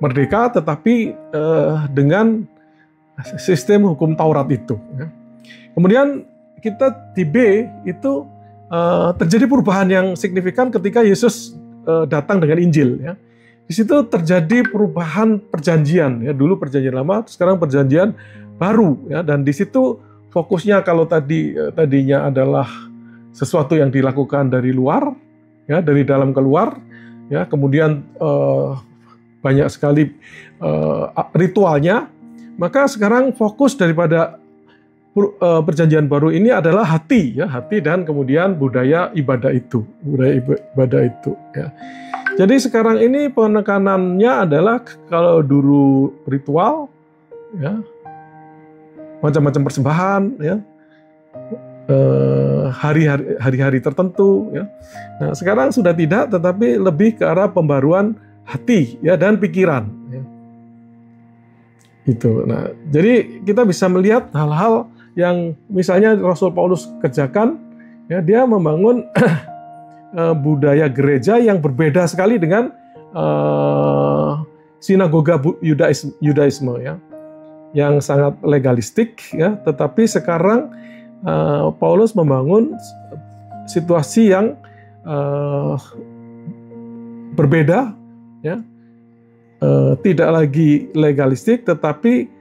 merdeka, tetapi dengan sistem hukum Taurat itu, ya. Kemudian kita di B itu terjadi perubahan yang signifikan ketika Yesus datang dengan Injil, ya. Di situ terjadi perubahan perjanjian, ya. Dulu perjanjian lama, sekarang perjanjian baru, ya. Dan di situ fokusnya kalau tadinya adalah sesuatu yang dilakukan dari luar, ya, dari dalam keluar, ya. Kemudian banyak sekali ritualnya. Maka sekarang fokus daripada perjanjian baru ini adalah hati, ya, hati dan kemudian budaya ibadah itu, ya. Jadi sekarang ini penekanannya adalah kalau dulu ritual, ya, macam-macam persembahan, ya, hari-hari tertentu, ya. Nah, sekarang sudah tidak, tetapi lebih ke arah pembaruan hati, ya, dan pikiran, ya. Itu. Nah, jadi kita bisa melihat hal-hal yang misalnya Rasul Paulus kerjakan, ya, dia membangun budaya gereja yang berbeda sekali dengan sinagoga Yudaisme, ya, yang sangat legalistik, ya. Tetapi sekarang Paulus membangun situasi yang berbeda, ya, tidak lagi legalistik, tetapi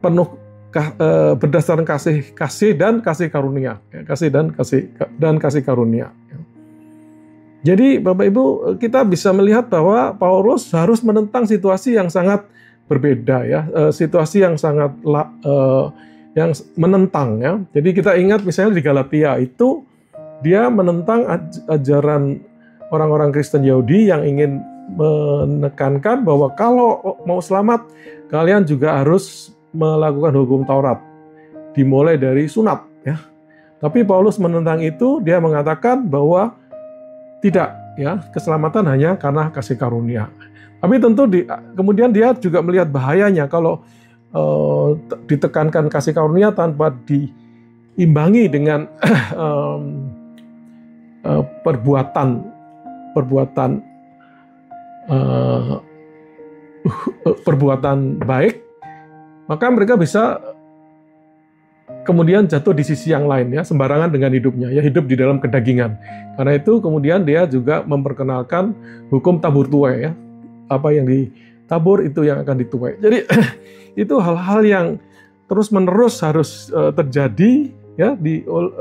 penuh berdasarkan kasih dan kasih karunia, ya, kasih karunia. Ya. Jadi Bapak Ibu, kita bisa melihat bahwa Paulus harus menentang situasi yang sangat berbeda, ya, situasi yang sangat yang menentang, ya. Jadi kita ingat misalnya di Galatia itu dia menentang ajaran orang-orang Kristen Yahudi yang ingin menekankan bahwa kalau mau selamat kalian juga harus melakukan hukum Taurat, dimulai dari sunat, ya. Tapi Paulus menentang itu, dia mengatakan bahwa tidak, ya, keselamatan hanya karena kasih karunia. Tapi tentu kemudian dia juga melihat bahayanya kalau ditekankan kasih karunia tanpa diimbangi dengan perbuatan baik, maka mereka bisa kemudian jatuh di sisi yang lain, ya, sembarangan dengan hidupnya, ya, hidup di dalam kedagingan. Karena itu kemudian dia juga memperkenalkan hukum tabur tuai, ya. Apa yang ditabur itu yang akan dituai. Jadi itu hal-hal yang terus-menerus harus terjadi, ya,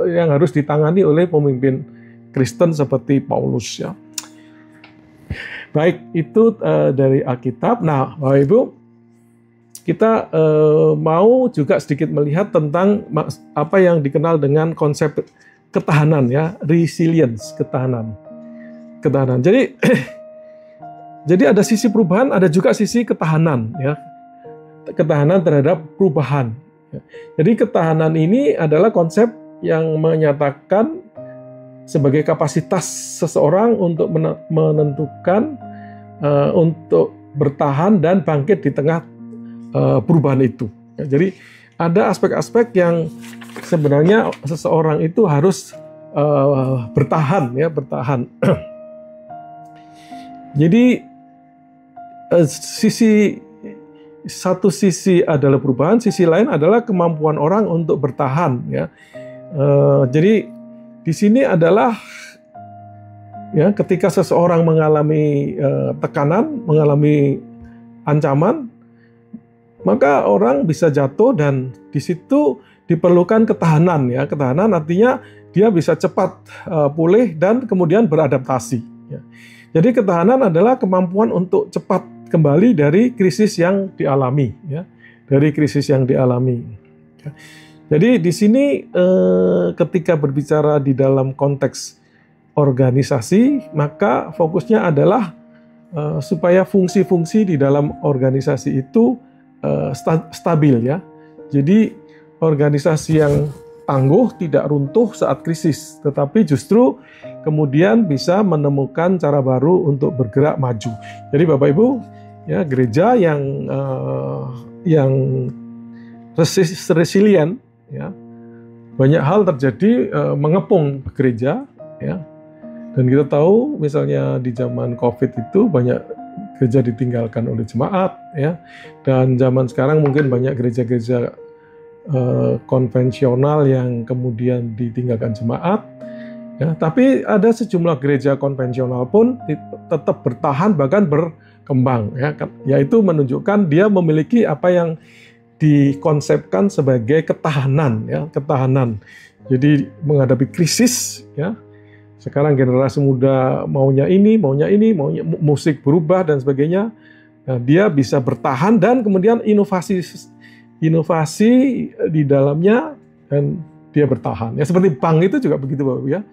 yang harus ditangani oleh pemimpin Kristen seperti Paulus, ya. Baik, itu dari Alkitab. Nah, Bapak Ibu, kita mau juga sedikit melihat tentang apa yang dikenal dengan konsep ketahanan, ya, resilience, ketahanan. Jadi jadi ada sisi perubahan, ada juga sisi ketahanan, ya. Ketahanan terhadap perubahan. Jadi ketahanan ini adalah konsep yang menyatakan sebagai kapasitas seseorang untuk menentukan, untuk bertahan dan bangkit di tengah perubahan itu. Ya, jadi ada aspek-aspek yang sebenarnya seseorang itu harus bertahan, ya, bertahan. Jadi satu sisi adalah perubahan, sisi lain adalah kemampuan orang untuk bertahan, ya. Jadi di sini adalah, ya, ketika seseorang mengalami tekanan, mengalami ancaman, maka orang bisa jatuh dan di situ diperlukan ketahanan, ya. Ketahanan artinya dia bisa cepat pulih dan kemudian beradaptasi, ya. Jadi ketahanan adalah kemampuan untuk cepat kembali dari krisis yang dialami, ya. Dari krisis yang dialami. Ya. Jadi di sini ketika berbicara di dalam konteks organisasi, maka fokusnya adalah supaya fungsi-fungsi di dalam organisasi itu stabil, ya. Jadi organisasi yang tangguh tidak runtuh saat krisis, tetapi justru kemudian bisa menemukan cara baru untuk bergerak maju. Jadi Bapak Ibu, ya, gereja yang resilient, ya, banyak hal terjadi mengepung gereja, ya. Dan kita tahu misalnya di zaman COVID itu banyak gereja ditinggalkan oleh jemaat, ya. Dan zaman sekarang mungkin banyak gereja-gereja konvensional yang kemudian ditinggalkan jemaat, ya. Tapi ada sejumlah gereja konvensional pun tetap bertahan bahkan berkembang, ya. Yaitu menunjukkan dia memiliki apa yang dikonsepkan sebagai ketahanan, ya, ketahanan. Jadi menghadapi krisis, ya. Sekarang generasi muda maunya ini, maunya musik berubah dan sebagainya. Nah, dia bisa bertahan dan kemudian inovasi di dalamnya dan dia bertahan. Ya, seperti bank itu juga begitu, Bapak, ya.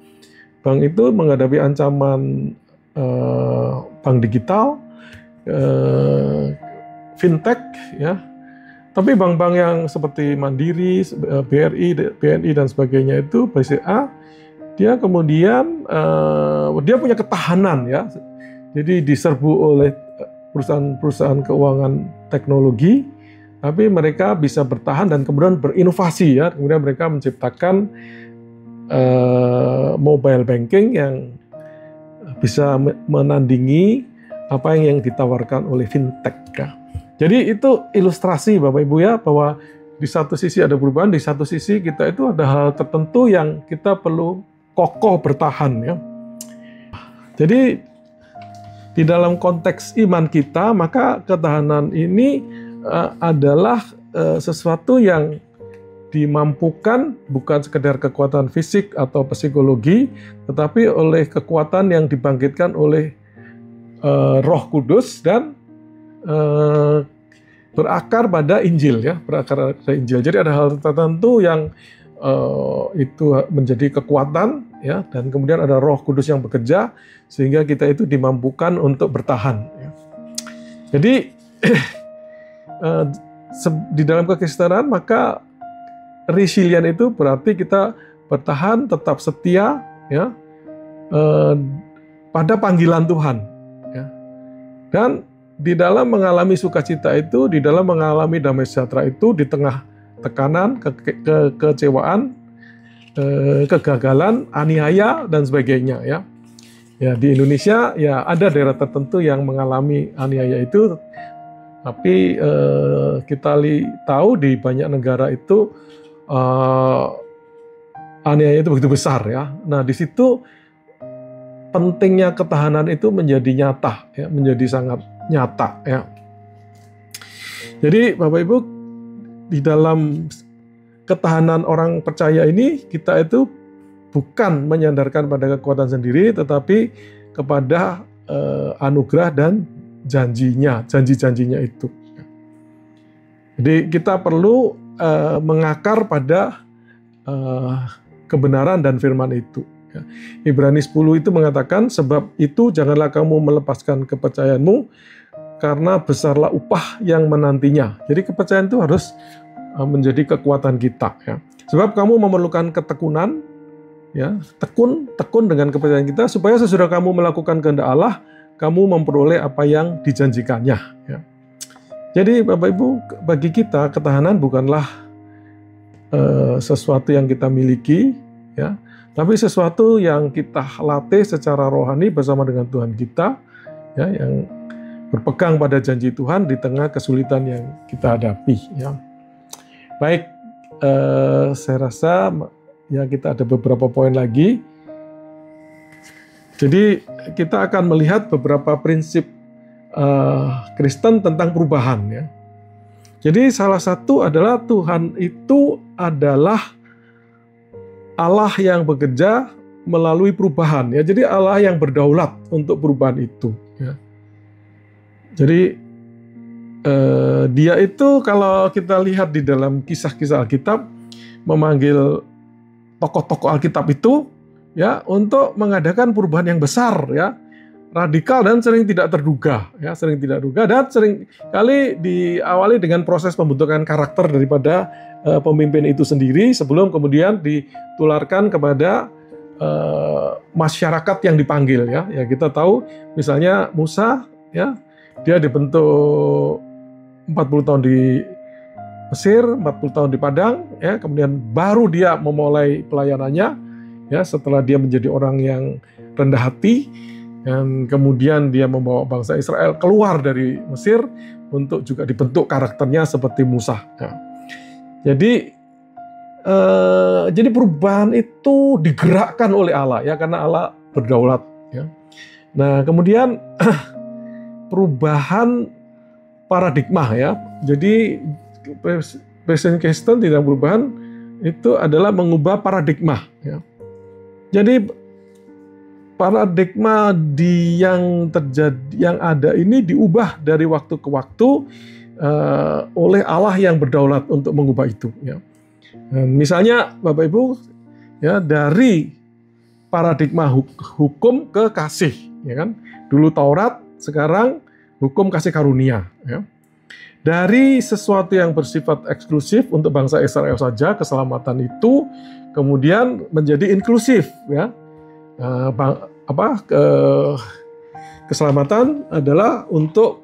Bank itu menghadapi ancaman bank digital, fintech, ya. Tapi bank-bank yang seperti Mandiri, BRI, BNI dan sebagainya itu, BCA, dia kemudian dia punya ketahanan, ya. Jadi diserbu oleh perusahaan-perusahaan keuangan teknologi, tapi mereka bisa bertahan dan kemudian berinovasi, ya. Kemudian mereka menciptakan mobile banking yang bisa menandingi apa yang ditawarkan oleh fintech, ya. Jadi itu ilustrasi Bapak Ibu, ya, bahwa di satu sisi ada perubahan, di satu sisi kita itu ada hal tertentu yang kita perlu kokoh bertahan, ya. Jadi di dalam konteks iman kita, maka ketahanan ini adalah sesuatu yang dimampukan bukan sekedar kekuatan fisik atau psikologi, tetapi oleh kekuatan yang dibangkitkan oleh Roh Kudus dan berakar pada Injil, ya, berakar pada Injil. Jadi ada hal tertentu yang itu menjadi kekuatan, ya, dan kemudian ada Roh Kudus yang bekerja sehingga kita itu dimampukan untuk bertahan, ya. Jadi di dalam kekristenan maka resilient itu berarti kita bertahan, tetap setia, ya, pada panggilan Tuhan, ya. Dan di dalam mengalami sukacita itu, di dalam mengalami damai sejahtera itu, di tengah tekanan, kekecewaan, kegagalan, aniaya dan sebagainya, ya. Ya, di Indonesia ya ada daerah tertentu yang mengalami aniaya itu, tapi kita tahu di banyak negara itu aniaya itu begitu besar, ya. Nah, di situ pentingnya ketahanan itu menjadi nyata, ya, menjadi sangat nyata, ya. Jadi Bapak Ibu, di dalam ketahanan orang percaya ini kita itu bukan menyandarkan pada kekuatan sendiri, tetapi kepada anugerah dan janji-janjinya itu. Jadi kita perlu mengakar pada kebenaran dan firman itu. Ya. Ibrani 10 itu mengatakan, sebab itu janganlah kamu melepaskan kepercayaanmu, karena besarlah upah yang menantinya. Jadi kepercayaan itu harus menjadi kekuatan kita, ya. Sebab kamu memerlukan ketekunan, ya, tekun dengan kepercayaan kita, supaya sesudah kamu melakukan kehendak Allah, kamu memperoleh apa yang dijanjikannya. Ya. Jadi Bapak Ibu, bagi kita ketahanan bukanlah sesuatu yang kita miliki, ya, tapi sesuatu yang kita latih secara rohani bersama dengan Tuhan kita, ya, yang berpegang pada janji Tuhan di tengah kesulitan yang kita hadapi. Ya. Baik, saya rasa ya kita ada beberapa poin lagi. Jadi kita akan melihat beberapa prinsip Kristen tentang perubahan. Ya. Jadi salah satu adalah Tuhan itu adalah Allah yang bekerja melalui perubahan. Ya, jadi Allah yang berdaulat untuk perubahan itu. Ya. Jadi dia itu kalau kita lihat di dalam kisah-kisah Alkitab memanggil tokoh-tokoh Alkitab itu ya untuk mengadakan perubahan yang besar, ya, radikal dan sering tidak terduga, ya, sering tidak terduga dan sering kali diawali dengan proses pembentukan karakter daripada pemimpin itu sendiri sebelum kemudian ditularkan kepada masyarakat yang dipanggil, ya. Ya kita tahu misalnya Musa, ya, dia dibentuk 40 tahun di Mesir, 40 tahun di Padang, ya, kemudian baru dia memulai pelayanannya, ya, setelah dia menjadi orang yang rendah hati. Dan kemudian dia membawa bangsa Israel keluar dari Mesir untuk juga dibentuk karakternya seperti Musa. Ya. Jadi perubahan itu digerakkan oleh Allah, ya, karena Allah berdaulat. Ya. Nah kemudian perubahan paradigma, ya. Jadi Presiden Kristen tidak perubahan itu adalah mengubah paradigma. Ya. Jadi paradigma yang terjadi, yang ada ini diubah dari waktu ke waktu oleh Allah yang berdaulat untuk mengubah itu. Ya. Misalnya Bapak Ibu, ya, dari paradigma hukum ke kasih, ya kan? Dulu Taurat, sekarang hukum kasih karunia. Ya. Dari sesuatu yang bersifat eksklusif untuk bangsa Israel saja, keselamatan itu kemudian menjadi inklusif, ya. Keselamatan adalah untuk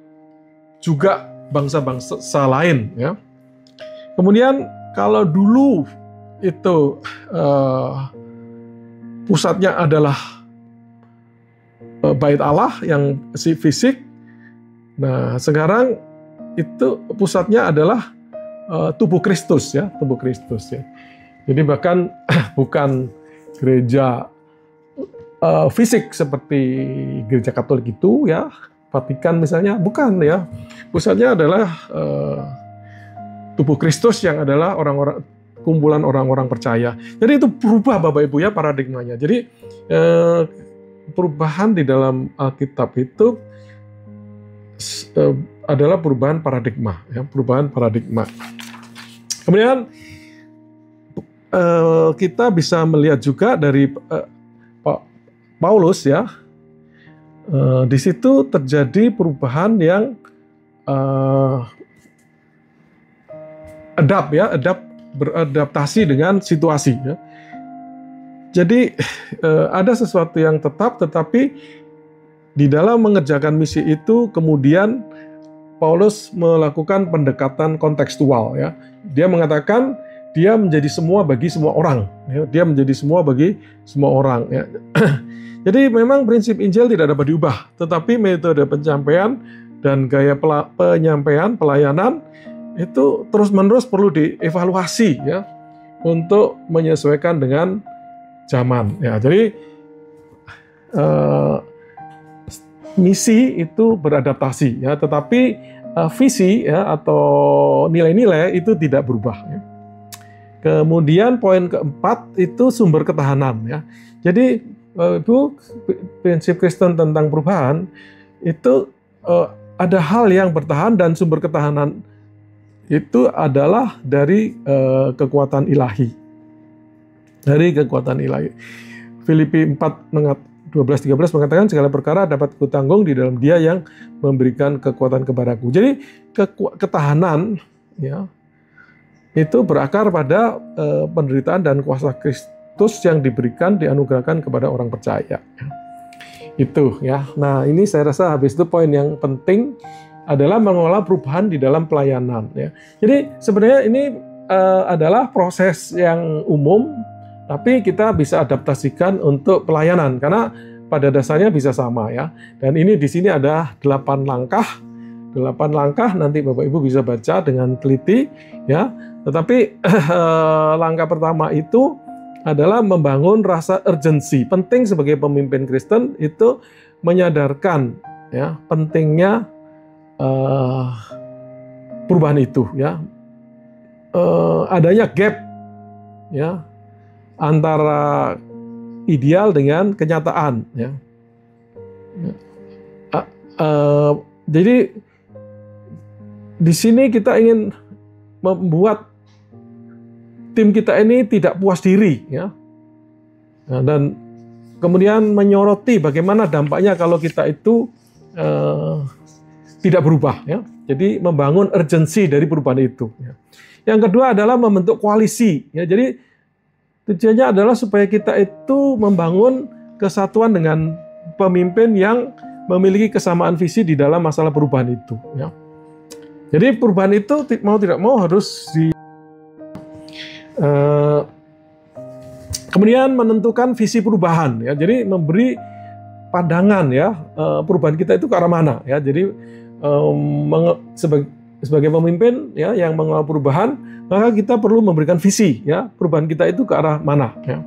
juga bangsa-bangsa lain, ya. Kemudian kalau dulu itu pusatnya adalah bait Allah yang fisik, nah sekarang itu pusatnya adalah tubuh Kristus, ya, tubuh Kristus, ya. Jadi bahkan bukan gereja fisik seperti gereja Katolik itu, ya, Vatikan misalnya, bukan, ya. Pusatnya adalah tubuh Kristus yang adalah orang-orang, kumpulan orang-orang percaya. Jadi itu berubah Bapak Ibu, ya, paradigmanya. Jadi perubahan di dalam Alkitab itu adalah perubahan paradigma, ya, perubahan paradigma. Kemudian kita bisa melihat juga dari Paulus, ya, di situ terjadi perubahan yang beradaptasi dengan situasi, ya. Jadi ada sesuatu yang tetap, tetapi di dalam mengerjakan misi itu kemudian Paulus melakukan pendekatan kontekstual, ya. Dia mengatakan dia menjadi semua bagi semua orang, ya. Dia menjadi semua bagi semua orang, ya. Jadi memang prinsip Injil tidak dapat diubah, tetapi metode penyampaian dan gaya penyampaian pelayanan itu terus-menerus perlu dievaluasi, ya, untuk menyesuaikan dengan zaman. Ya, jadi misi itu beradaptasi, ya, tetapi visi, ya, atau nilai-nilai itu tidak berubah. Ya. Kemudian poin keempat itu sumber ketahanan, ya. Jadi Ibu, prinsip Kristen tentang perubahan itu ada hal yang bertahan dan sumber ketahanan itu adalah dari kekuatan ilahi. Dari kekuatan ilahi. Filipi 4:12-13 mengatakan segala perkara dapat kutanggung di dalam Dia yang memberikan kekuatan kepadaku. Jadi ketahanan, ya, itu berakar pada penderitaan dan kuasa Kristus yang diberikan, dianugerahkan kepada orang percaya. Itu ya. Nah, ini saya rasa habis itu poin yang penting adalah mengelola perubahan di dalam pelayanan ya. Jadi sebenarnya ini adalah proses yang umum, tapi kita bisa adaptasikan untuk pelayanan karena pada dasarnya bisa sama ya. Dan ini di sini ada 8 langkah. 8 langkah nanti Bapak Ibu bisa baca dengan teliti ya. Tetapi langkah pertama itu adalah membangun rasa urgensi. Penting sebagai pemimpin Kristen itu menyadarkan ya pentingnya perubahan itu ya. Adanya gap ya antara ideal dengan kenyataan ya. Jadi di sini kita ingin membuat tim kita ini tidak puas diri ya. Nah, dan kemudian menyoroti bagaimana dampaknya kalau kita itu tidak berubah ya. Jadi membangun urgensi dari perubahan itu ya. Yang kedua adalah membentuk koalisi ya. Jadi tujuannya adalah supaya kita itu membangun kesatuan dengan pemimpin yang memiliki kesamaan visi di dalam masalah perubahan itu ya. Jadi perubahan itu mau tidak mau harus kemudian menentukan visi perubahan ya. Jadi memberi pandangan ya perubahan kita itu ke arah mana ya. Jadi sebagai pemimpin ya yang mengelola perubahan, maka kita perlu memberikan visi ya perubahan kita itu ke arah mana ya.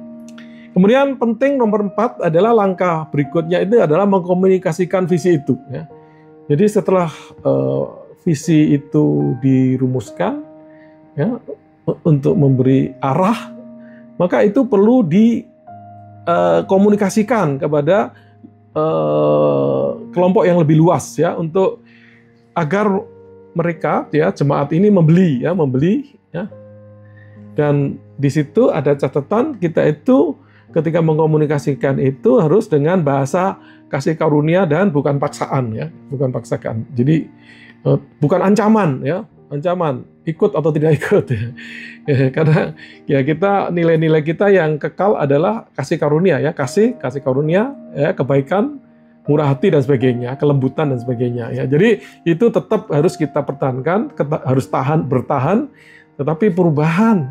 Kemudian penting nomor 4 adalah langkah berikutnya itu adalah mengkomunikasikan visi itu ya. Jadi setelah visi itu dirumuskan ya untuk memberi arah, maka itu perlu dikomunikasikan kepada kelompok yang lebih luas ya untuk agar mereka ya jemaat ini membeli ya. Dan di situ ada catatan kita itu ketika mengkomunikasikan itu harus dengan bahasa kasih karunia dan bukan paksaan ya, bukan paksakan. Jadi bukan ancaman ya, ancaman ikut atau tidak ikut ya. Karena ya kita nilai-nilai kita yang kekal adalah kasih karunia ya, kasih karunia ya, kebaikan, murah hati dan sebagainya, kelembutan dan sebagainya ya. Jadi itu tetap harus kita pertahankan, harus bertahan, tetapi perubahan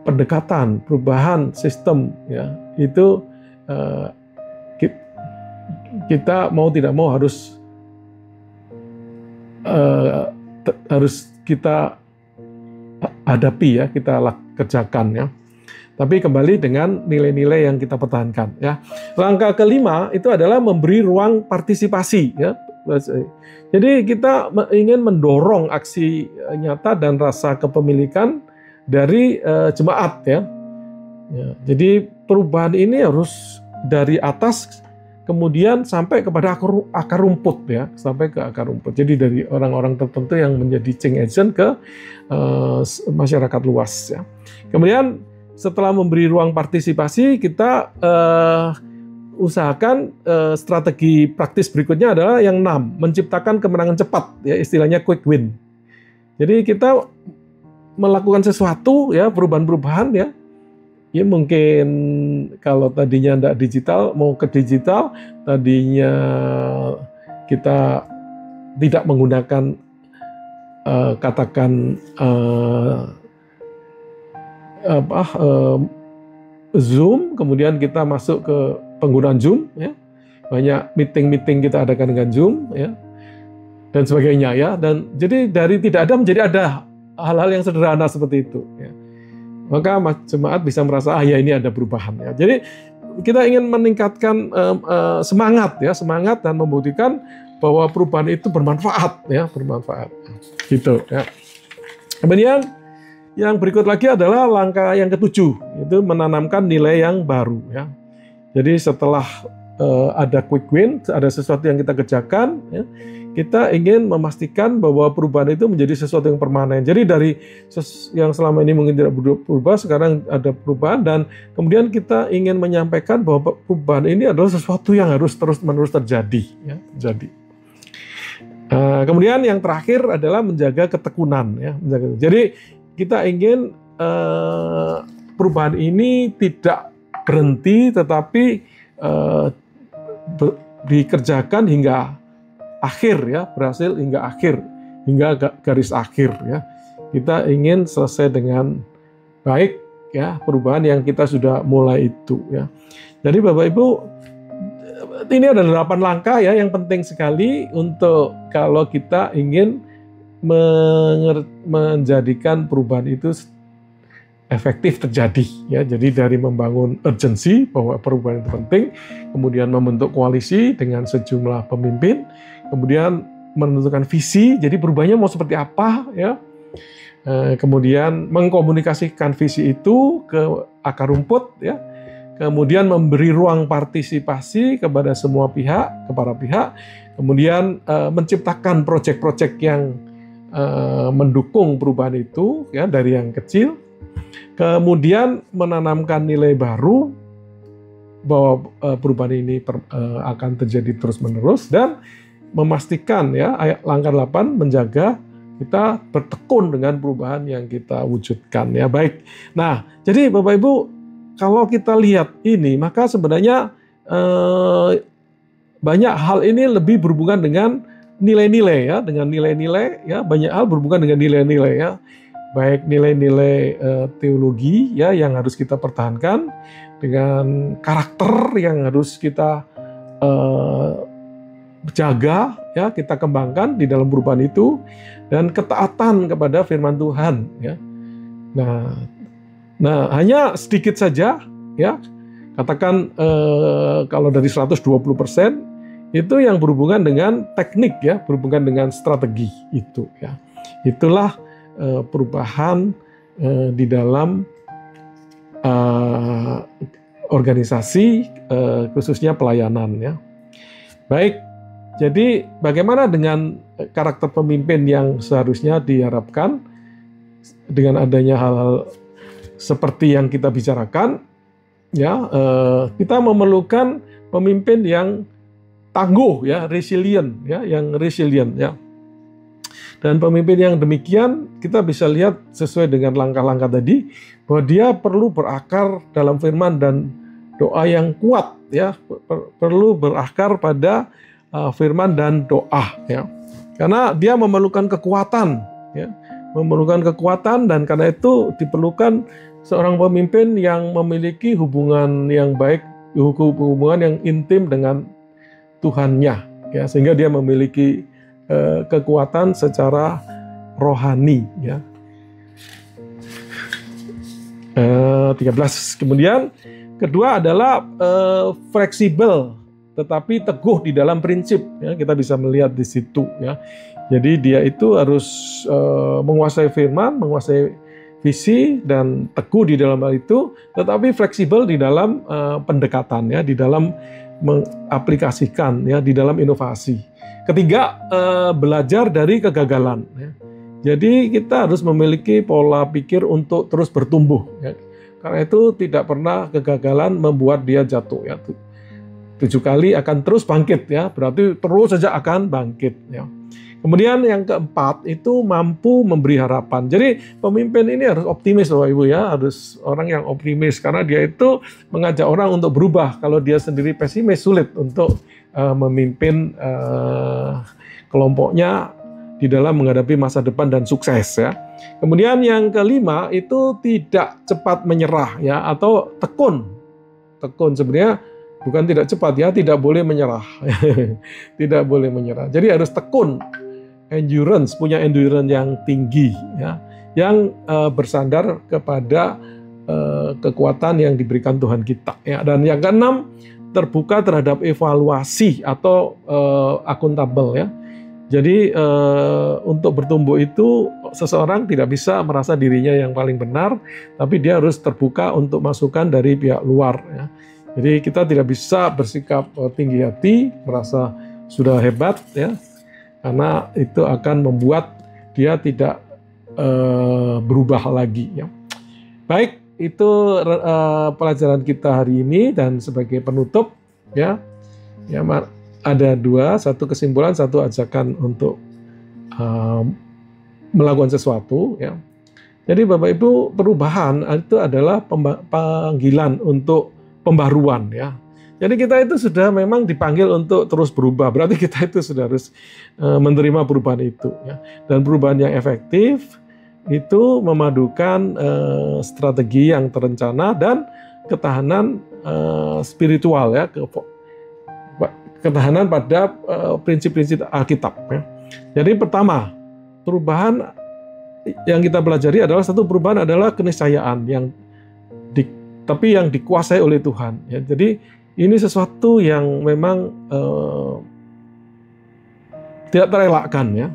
pendekatan, perubahan sistem ya, itu kita mau tidak mau harus kita hadapi ya, kita kerjakan ya. Tapi kembali dengan nilai-nilai yang kita pertahankan ya. Langkah kelima itu adalah memberi ruang partisipasi ya. Jadi kita ingin mendorong aksi nyata dan rasa kepemilikan dari jemaat ya. Jadi perubahan ini harus dari atas kemudian sampai kepada akar rumput ya, sampai ke akar rumput. Jadi dari orang-orang tertentu yang menjadi change agent ke masyarakat luas ya. Kemudian setelah memberi ruang partisipasi, kita usahakan strategi praktis berikutnya adalah yang 6, menciptakan kemenangan cepat ya, istilahnya quick win. Jadi kita melakukan sesuatu ya, perubahan-perubahan ya. Ya mungkin kalau tadinya tidak digital, mau ke digital, tadinya kita tidak menggunakan katakan Zoom, kemudian kita masuk ke penggunaan Zoom ya. Banyak meeting-meeting kita adakan dengan Zoom ya. Dan sebagainya ya. Dan jadi dari tidak ada menjadi ada, hal-hal yang sederhana seperti itu ya. Maka jemaat bisa merasa ya ini ada perubahan ya. Jadi kita ingin meningkatkan semangat dan membuktikan bahwa perubahan itu bermanfaat ya, bermanfaat. Gitu ya. Kemudian yang berikut lagi adalah langkah yang ke-7, itu menanamkan nilai yang baru ya. Jadi setelah ada quick win, ada sesuatu yang kita kerjakan ya, kita ingin memastikan bahwa perubahan itu menjadi sesuatu yang permanen. Jadi dari yang selama ini mungkin tidak berubah, sekarang ada perubahan, dan kemudian kita ingin menyampaikan bahwa perubahan ini adalah sesuatu yang harus terus-menerus terjadi. Ya, terjadi. Kemudian yang terakhir adalah menjaga ketekunan. Ya, jadi kita ingin perubahan ini tidak berhenti, tetapi dikerjakan hingga akhir ya, berhasil hingga akhir, hingga garis akhir ya. Kita ingin selesai dengan baik ya perubahan yang kita sudah mulai itu ya. Jadi Bapak Ibu, ini ada 8 langkah ya yang penting sekali untuk kalau kita ingin menjadikan perubahan itu efektif terjadi ya. Jadi dari membangun urgensi bahwa perubahan itu penting, kemudian membentuk koalisi dengan sejumlah pemimpin, kemudian menentukan visi, jadi perubahannya mau seperti apa ya. Kemudian mengkomunikasikan visi itu ke akar rumput ya. Kemudian memberi ruang partisipasi kepada semua pihak, kepada pihak, kemudian menciptakan proyek-proyek yang mendukung perubahan itu ya dari yang kecil. Kemudian menanamkan nilai baru bahwa perubahan ini akan terjadi terus-menerus, dan memastikan ya langkah 8 menjaga kita bertekun dengan perubahan yang kita wujudkan ya. Baik. Nah, jadi Bapak Ibu, kalau kita lihat ini maka sebenarnya banyak hal ini lebih berhubungan dengan nilai-nilai ya, dengan nilai-nilai ya, banyak hal berhubungan dengan nilai-nilai ya. Baik nilai-nilai teologi ya yang harus kita pertahankan, dengan karakter yang harus kita jaga ya, kita kembangkan di dalam perubahan itu, dan ketaatan kepada firman Tuhan ya. Nah hanya sedikit saja ya, katakan kalau dari 120% itu yang berhubungan dengan teknik ya, berhubungan dengan strategi itu ya. Itulah perubahan di dalam organisasi, khususnya pelayanan ya. Baik, jadi bagaimana dengan karakter pemimpin yang seharusnya diharapkan dengan adanya hal-hal seperti yang kita bicarakan ya. Kita memerlukan pemimpin yang tangguh ya, resilient ya, yang resilient ya. Dan pemimpin yang demikian kita bisa lihat sesuai dengan langkah-langkah tadi, bahwa dia perlu berakar dalam firman dan doa yang kuat ya, perlu berakar pada firman dan doa ya. Karena dia memerlukan kekuatan ya, memerlukan kekuatan, dan karena itu diperlukan seorang pemimpin yang memiliki hubungan yang baik, hubungan yang intim dengan Tuhannya ya, sehingga dia memiliki kekuatan secara rohani ya. 13. Kemudian kedua adalah fleksibel tetapi teguh di dalam prinsip ya, kita bisa melihat di situ ya. Jadi dia itu harus menguasai firman, menguasai visi, dan teguh di dalam hal itu, tetapi fleksibel di dalam pendekatan ya, di dalam mengaplikasikan ya, di dalam inovasi. Ketiga, belajar dari kegagalan ya. Jadi kita harus memiliki pola pikir untuk terus bertumbuh ya. Karena itu tidak pernah kegagalan membuat dia jatuh ya. 7 kali akan terus bangkit ya, berarti terus saja akan bangkit ya. Kemudian yang keempat itu mampu memberi harapan. Jadi pemimpin ini harus optimis Bapak Ibu ya, harus orang yang optimis, karena dia itu mengajak orang untuk berubah. Kalau dia sendiri pesimis, sulit untuk memimpin kelompoknya di dalam menghadapi masa depan dan sukses ya. Kemudian yang kelima itu tidak cepat menyerah ya, atau tekun. Tekun sebenarnya bukan tidak cepat ya, tidak boleh menyerah. Tidak boleh menyerah. Jadi harus tekun. Endurance, punya endurance yang tinggi ya, yang bersandar kepada kekuatan yang diberikan Tuhan kita ya. Dan yang keenam, terbuka terhadap evaluasi atau akuntabel ya. Jadi untuk bertumbuh itu seseorang tidak bisa merasa dirinya yang paling benar, tapi dia harus terbuka untuk masukan dari pihak luar ya. Jadi kita tidak bisa bersikap tinggi hati, merasa sudah hebat ya, karena itu akan membuat dia tidak berubah lagi ya. Baik, itu pelajaran kita hari ini, dan sebagai penutup ya, ada dua, satu kesimpulan, satu ajakan untuk melakukan sesuatu ya. Jadi Bapak Ibu, perubahan itu adalah panggilan untuk pembaruan ya. Jadi kita itu sudah memang dipanggil untuk terus berubah. Berarti kita itu sudah harus menerima perubahan itu. Ya. Dan perubahan yang efektif itu memadukan strategi yang terencana dan ketahanan spiritual, ya, ketahanan pada prinsip-prinsip Alkitab. Ya. Jadi pertama, perubahan yang kita pelajari adalah satu perubahan adalah keniscayaan tapi yang dikuasai oleh Tuhan. Ya. Jadi ini sesuatu yang memang tidak terelakkan, ya.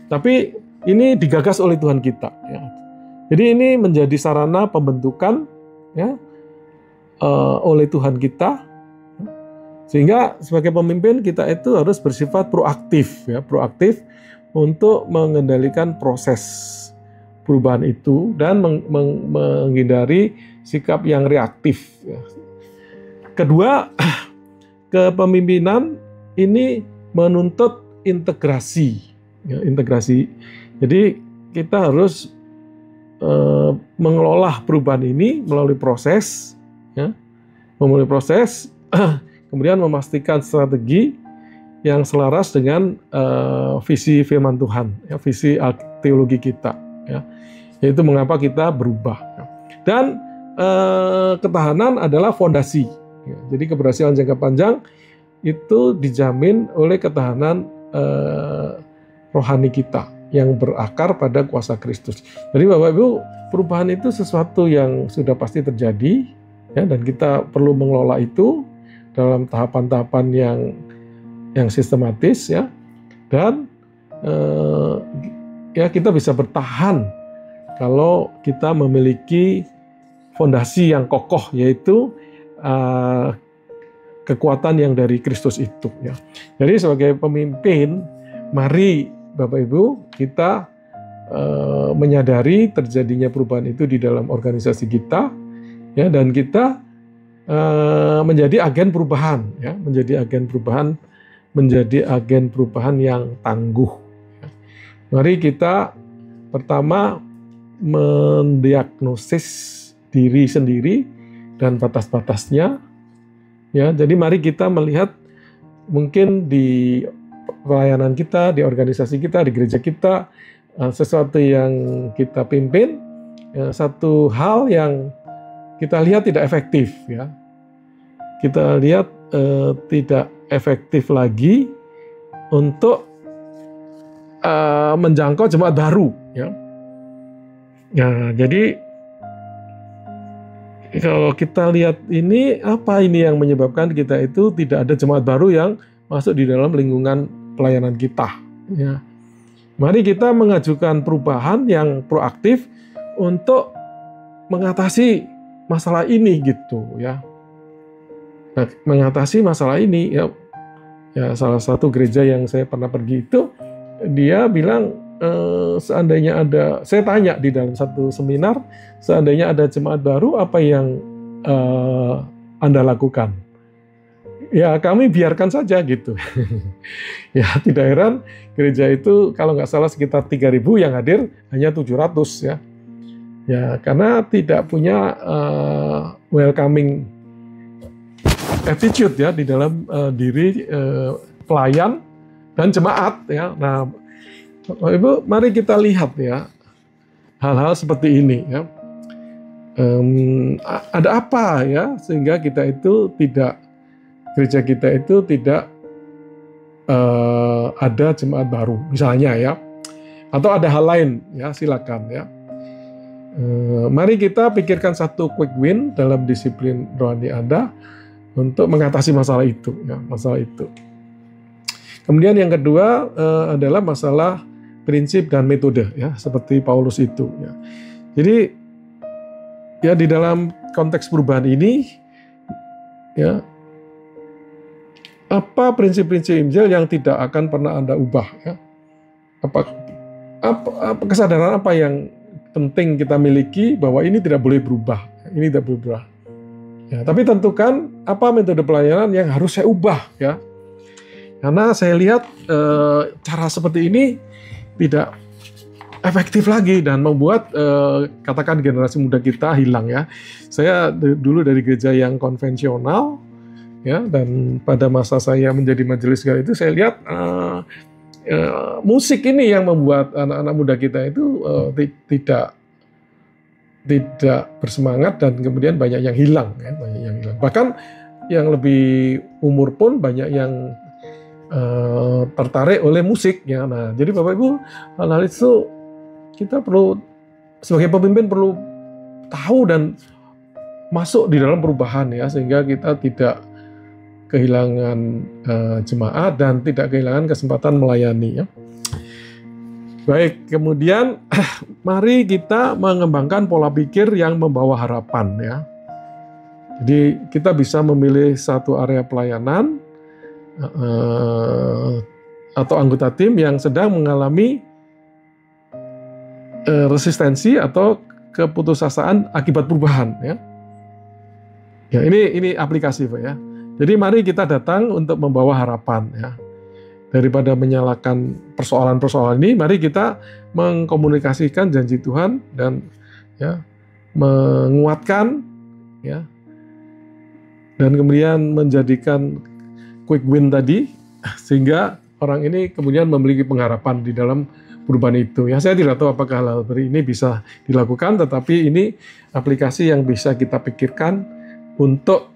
Tapi ini digagas oleh Tuhan kita. Ya. Jadi ini menjadi sarana pembentukan, ya, oleh Tuhan kita. Sehingga sebagai pemimpin kita itu harus bersifat proaktif, ya, proaktif untuk mengendalikan proses perubahan itu dan menghindari sikap yang reaktif. Ya. Kedua, kepemimpinan ini menuntut integrasi. Ya, integrasi. Jadi kita harus mengelola perubahan ini melalui proses, ya, kemudian memastikan strategi yang selaras dengan visi firman Tuhan, ya, visi teologi kita, ya, yaitu mengapa kita berubah. Ya. Dan ketahanan adalah fondasi. Ya, jadi keberhasilan jangka panjang itu dijamin oleh ketahanan rohani kita yang berakar pada kuasa Kristus. Jadi Bapak Ibu, perubahan itu sesuatu yang sudah pasti terjadi, ya, dan kita perlu mengelola itu dalam tahapan-tahapan yang sistematis, ya, dan ya kita bisa bertahan kalau kita memiliki fondasi yang kokoh, yaitu kekuatan yang dari Kristus itu. Ya. Jadi sebagai pemimpin, mari Bapak Ibu kita menyadari terjadinya perubahan itu di dalam organisasi kita, ya, dan kita menjadi agen perubahan, ya, menjadi agen perubahan yang tangguh. Ya. Mari kita pertama mendiagnosis diri sendiri dan batas-batasnya, ya. Jadi mari kita melihat mungkin di pelayanan kita, di organisasi kita, di gereja kita, sesuatu yang kita pimpin, ya, satu hal yang kita lihat tidak efektif, ya. Kita lihat tidak efektif lagi untuk menjangkau jemaat baru, ya. Nah, jadi kalau kita lihat ini, apa ini yang menyebabkan kita itu tidak ada jemaat baru yang masuk di dalam lingkungan pelayanan kita, ya. Mari kita mengajukan perubahan yang proaktif untuk mengatasi masalah ini, gitu, ya. Nah, mengatasi masalah ini, ya, salah satu gereja yang saya pernah pergi itu, dia bilang, seandainya ada, saya tanya di dalam satu seminar, seandainya ada jemaat baru, apa yang Anda lakukan? Ya, kami biarkan saja, gitu. Ya, tidak heran gereja itu kalau nggak salah sekitar 3.000 yang hadir hanya 700, ya. Ya, karena tidak punya welcoming attitude, ya, di dalam diri pelayan dan jemaat, ya. Nah, Bapak Ibu, mari kita lihat, ya, hal-hal seperti ini, ya. Ada apa, ya, sehingga kita itu tidak, gereja kita itu tidak ada jemaat baru, misalnya, ya, atau ada hal lain, ya, silakan, ya. Mari kita pikirkan satu quick win dalam disiplin rohani Anda untuk mengatasi masalah itu, ya, masalah itu. Kemudian yang kedua adalah masalah prinsip dan metode, ya, seperti Paulus itu, ya. Jadi, ya, di dalam konteks perubahan ini, ya, apa prinsip-prinsip Injil yang tidak akan pernah Anda ubah, ya? Apa kesadaran apa yang penting kita miliki bahwa ini tidak boleh berubah, ini tidak boleh berubah. Ya, tapi tentukan apa metode pelayanan yang harus saya ubah, ya. Karena saya lihat cara seperti ini tidak efektif lagi dan membuat katakan generasi muda kita hilang, ya. Saya dulu dari gereja yang konvensional, ya, dan pada masa saya menjadi majelis gala itu saya lihat musik ini yang membuat anak-anak muda kita itu tidak bersemangat, dan kemudian banyak yang hilang, ya, banyak yang hilang. Bahkan yang lebih umur pun banyak yang tertarik oleh musik, ya. Nah, jadi Bapak Ibu, hal-hal itu kita perlu sebagai pemimpin perlu tahu dan masuk di dalam perubahan, ya, sehingga kita tidak kehilangan jemaat dan tidak kehilangan kesempatan melayani, ya. Baik, kemudian mari kita mengembangkan pola pikir yang membawa harapan, ya. Jadi kita bisa memilih satu area pelayanan atau anggota tim yang sedang mengalami resistensi atau keputusasaan akibat perubahan, ya. Ya, ini aplikasi, Pak, ya. Jadi mari kita datang untuk membawa harapan, ya. Daripada menyalahkan persoalan-persoalan ini, mari kita mengkomunikasikan janji Tuhan dan, ya, menguatkan, ya, dan kemudian menjadikan quick win tadi, sehingga orang ini kemudian memiliki pengharapan di dalam perubahan itu. Ya, saya tidak tahu apakah hal ini bisa dilakukan, tetapi ini aplikasi yang bisa kita pikirkan untuk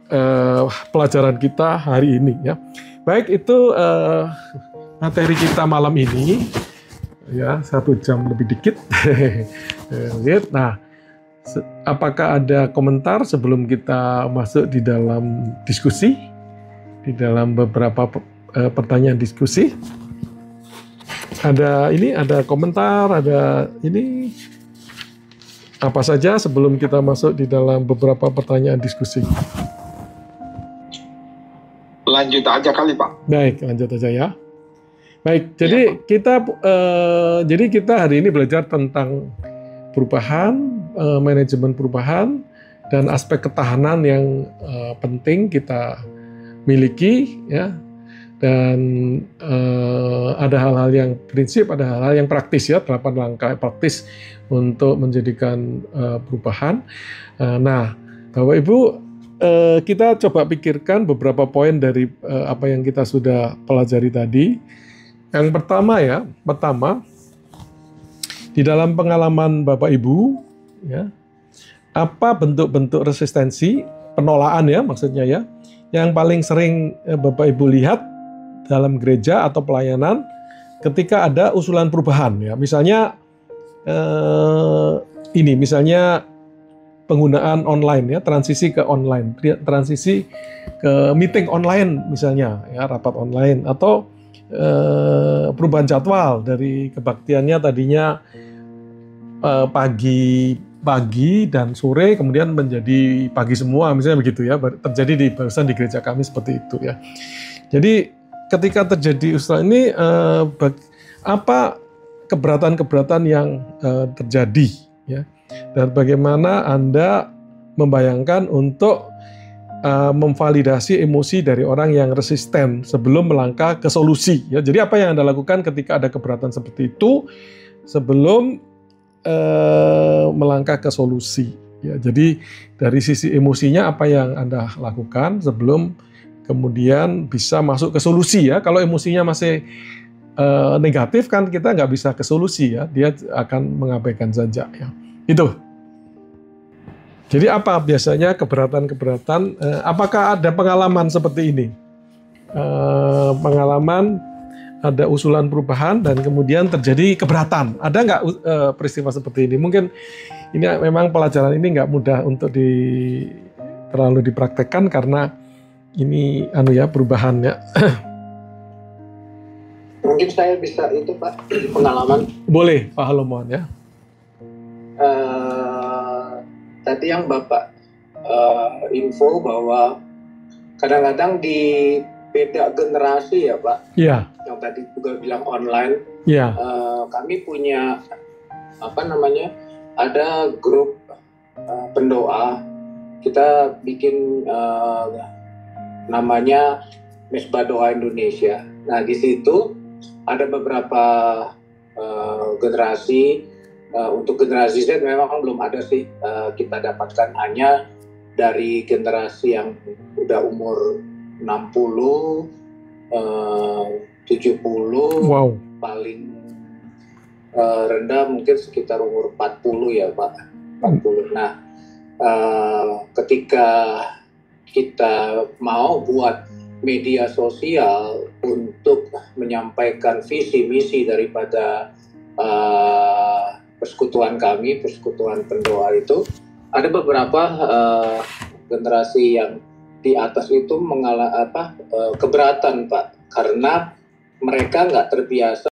pelajaran kita hari ini, ya. Baik, itu materi kita malam ini, ya, 1 jam lebih dikit. Nah, apakah ada komentar sebelum kita masuk di dalam diskusi, di dalam beberapa pertanyaan diskusi? Ada komentar, ada ini apa saja sebelum kita masuk di dalam beberapa pertanyaan diskusi? Lanjut aja kali, Pak. Baik, lanjut aja, ya. Baik, jadi kita hari ini belajar tentang perubahan, manajemen perubahan, dan aspek ketahanan yang penting kita miliki, ya. Dan ada hal-hal yang prinsip, ada hal-hal yang praktis, ya, 8 langkah praktis untuk menjadikan perubahan. Nah, Bapak Ibu, kita coba pikirkan beberapa poin dari apa yang kita sudah pelajari tadi. Yang pertama, di dalam pengalaman Bapak Ibu, ya, apa bentuk-bentuk resistensi, penolakan, ya, maksudnya, ya, yang paling sering Bapak Ibu lihat dalam gereja atau pelayanan ketika ada usulan perubahan, ya. Misalnya misalnya penggunaan online, ya, transisi ke online, transisi ke meeting online misalnya, ya, rapat online, atau perubahan jadwal dari kebaktiannya tadinya pagi dan sore kemudian menjadi pagi semua, misalnya begitu, ya. Terjadi barusan di gereja kami seperti itu, ya. Jadi ketika terjadi usulan ini, apa keberatan-keberatan yang terjadi, ya, dan bagaimana Anda membayangkan untuk memvalidasi emosi dari orang yang resisten sebelum melangkah ke solusi, ya. Jadi apa yang Anda lakukan ketika ada keberatan seperti itu sebelum melangkah ke solusi, ya. Jadi dari sisi emosinya apa yang Anda lakukan sebelum kemudian bisa masuk ke solusi, ya. Kalau emosinya masih negatif, kan kita nggak bisa ke solusi, ya. Dia akan mengabaikan saja, ya. Itu. Jadi apa biasanya keberatan-keberatan? Apakah ada pengalaman seperti ini? Pengalaman ada usulan perubahan dan kemudian terjadi keberatan. Ada nggak peristiwa seperti ini? Mungkin ini memang pelajaran ini nggak mudah untuk terlalu dipraktekkan karena ini perubahan, ya. Mungkin saya bisa itu, Pak, pengalaman. Boleh, Pak Halomon, ya. Tadi yang Bapak info bahwa kadang-kadang di beda generasi, ya, Pak. Iya. Yang tadi juga bilang online. Iya. Kami punya ada grup pendoa. Kita bikin namanya Mesbah Doa Indonesia. Nah, di situ ada beberapa generasi. Untuk generasi Z memang belum ada sih, kita dapatkan hanya dari generasi yang udah umur 60, 70, Wow. paling rendah mungkin sekitar umur 40 ya Pak, 40. Nah, ketika kita mau buat media sosial untuk menyampaikan visi misi daripada persekutuan kami, persekutuan pendoa itu, ada beberapa generasi yang di atas itu mengalami keberatan Pak, karena mereka nggak terbiasa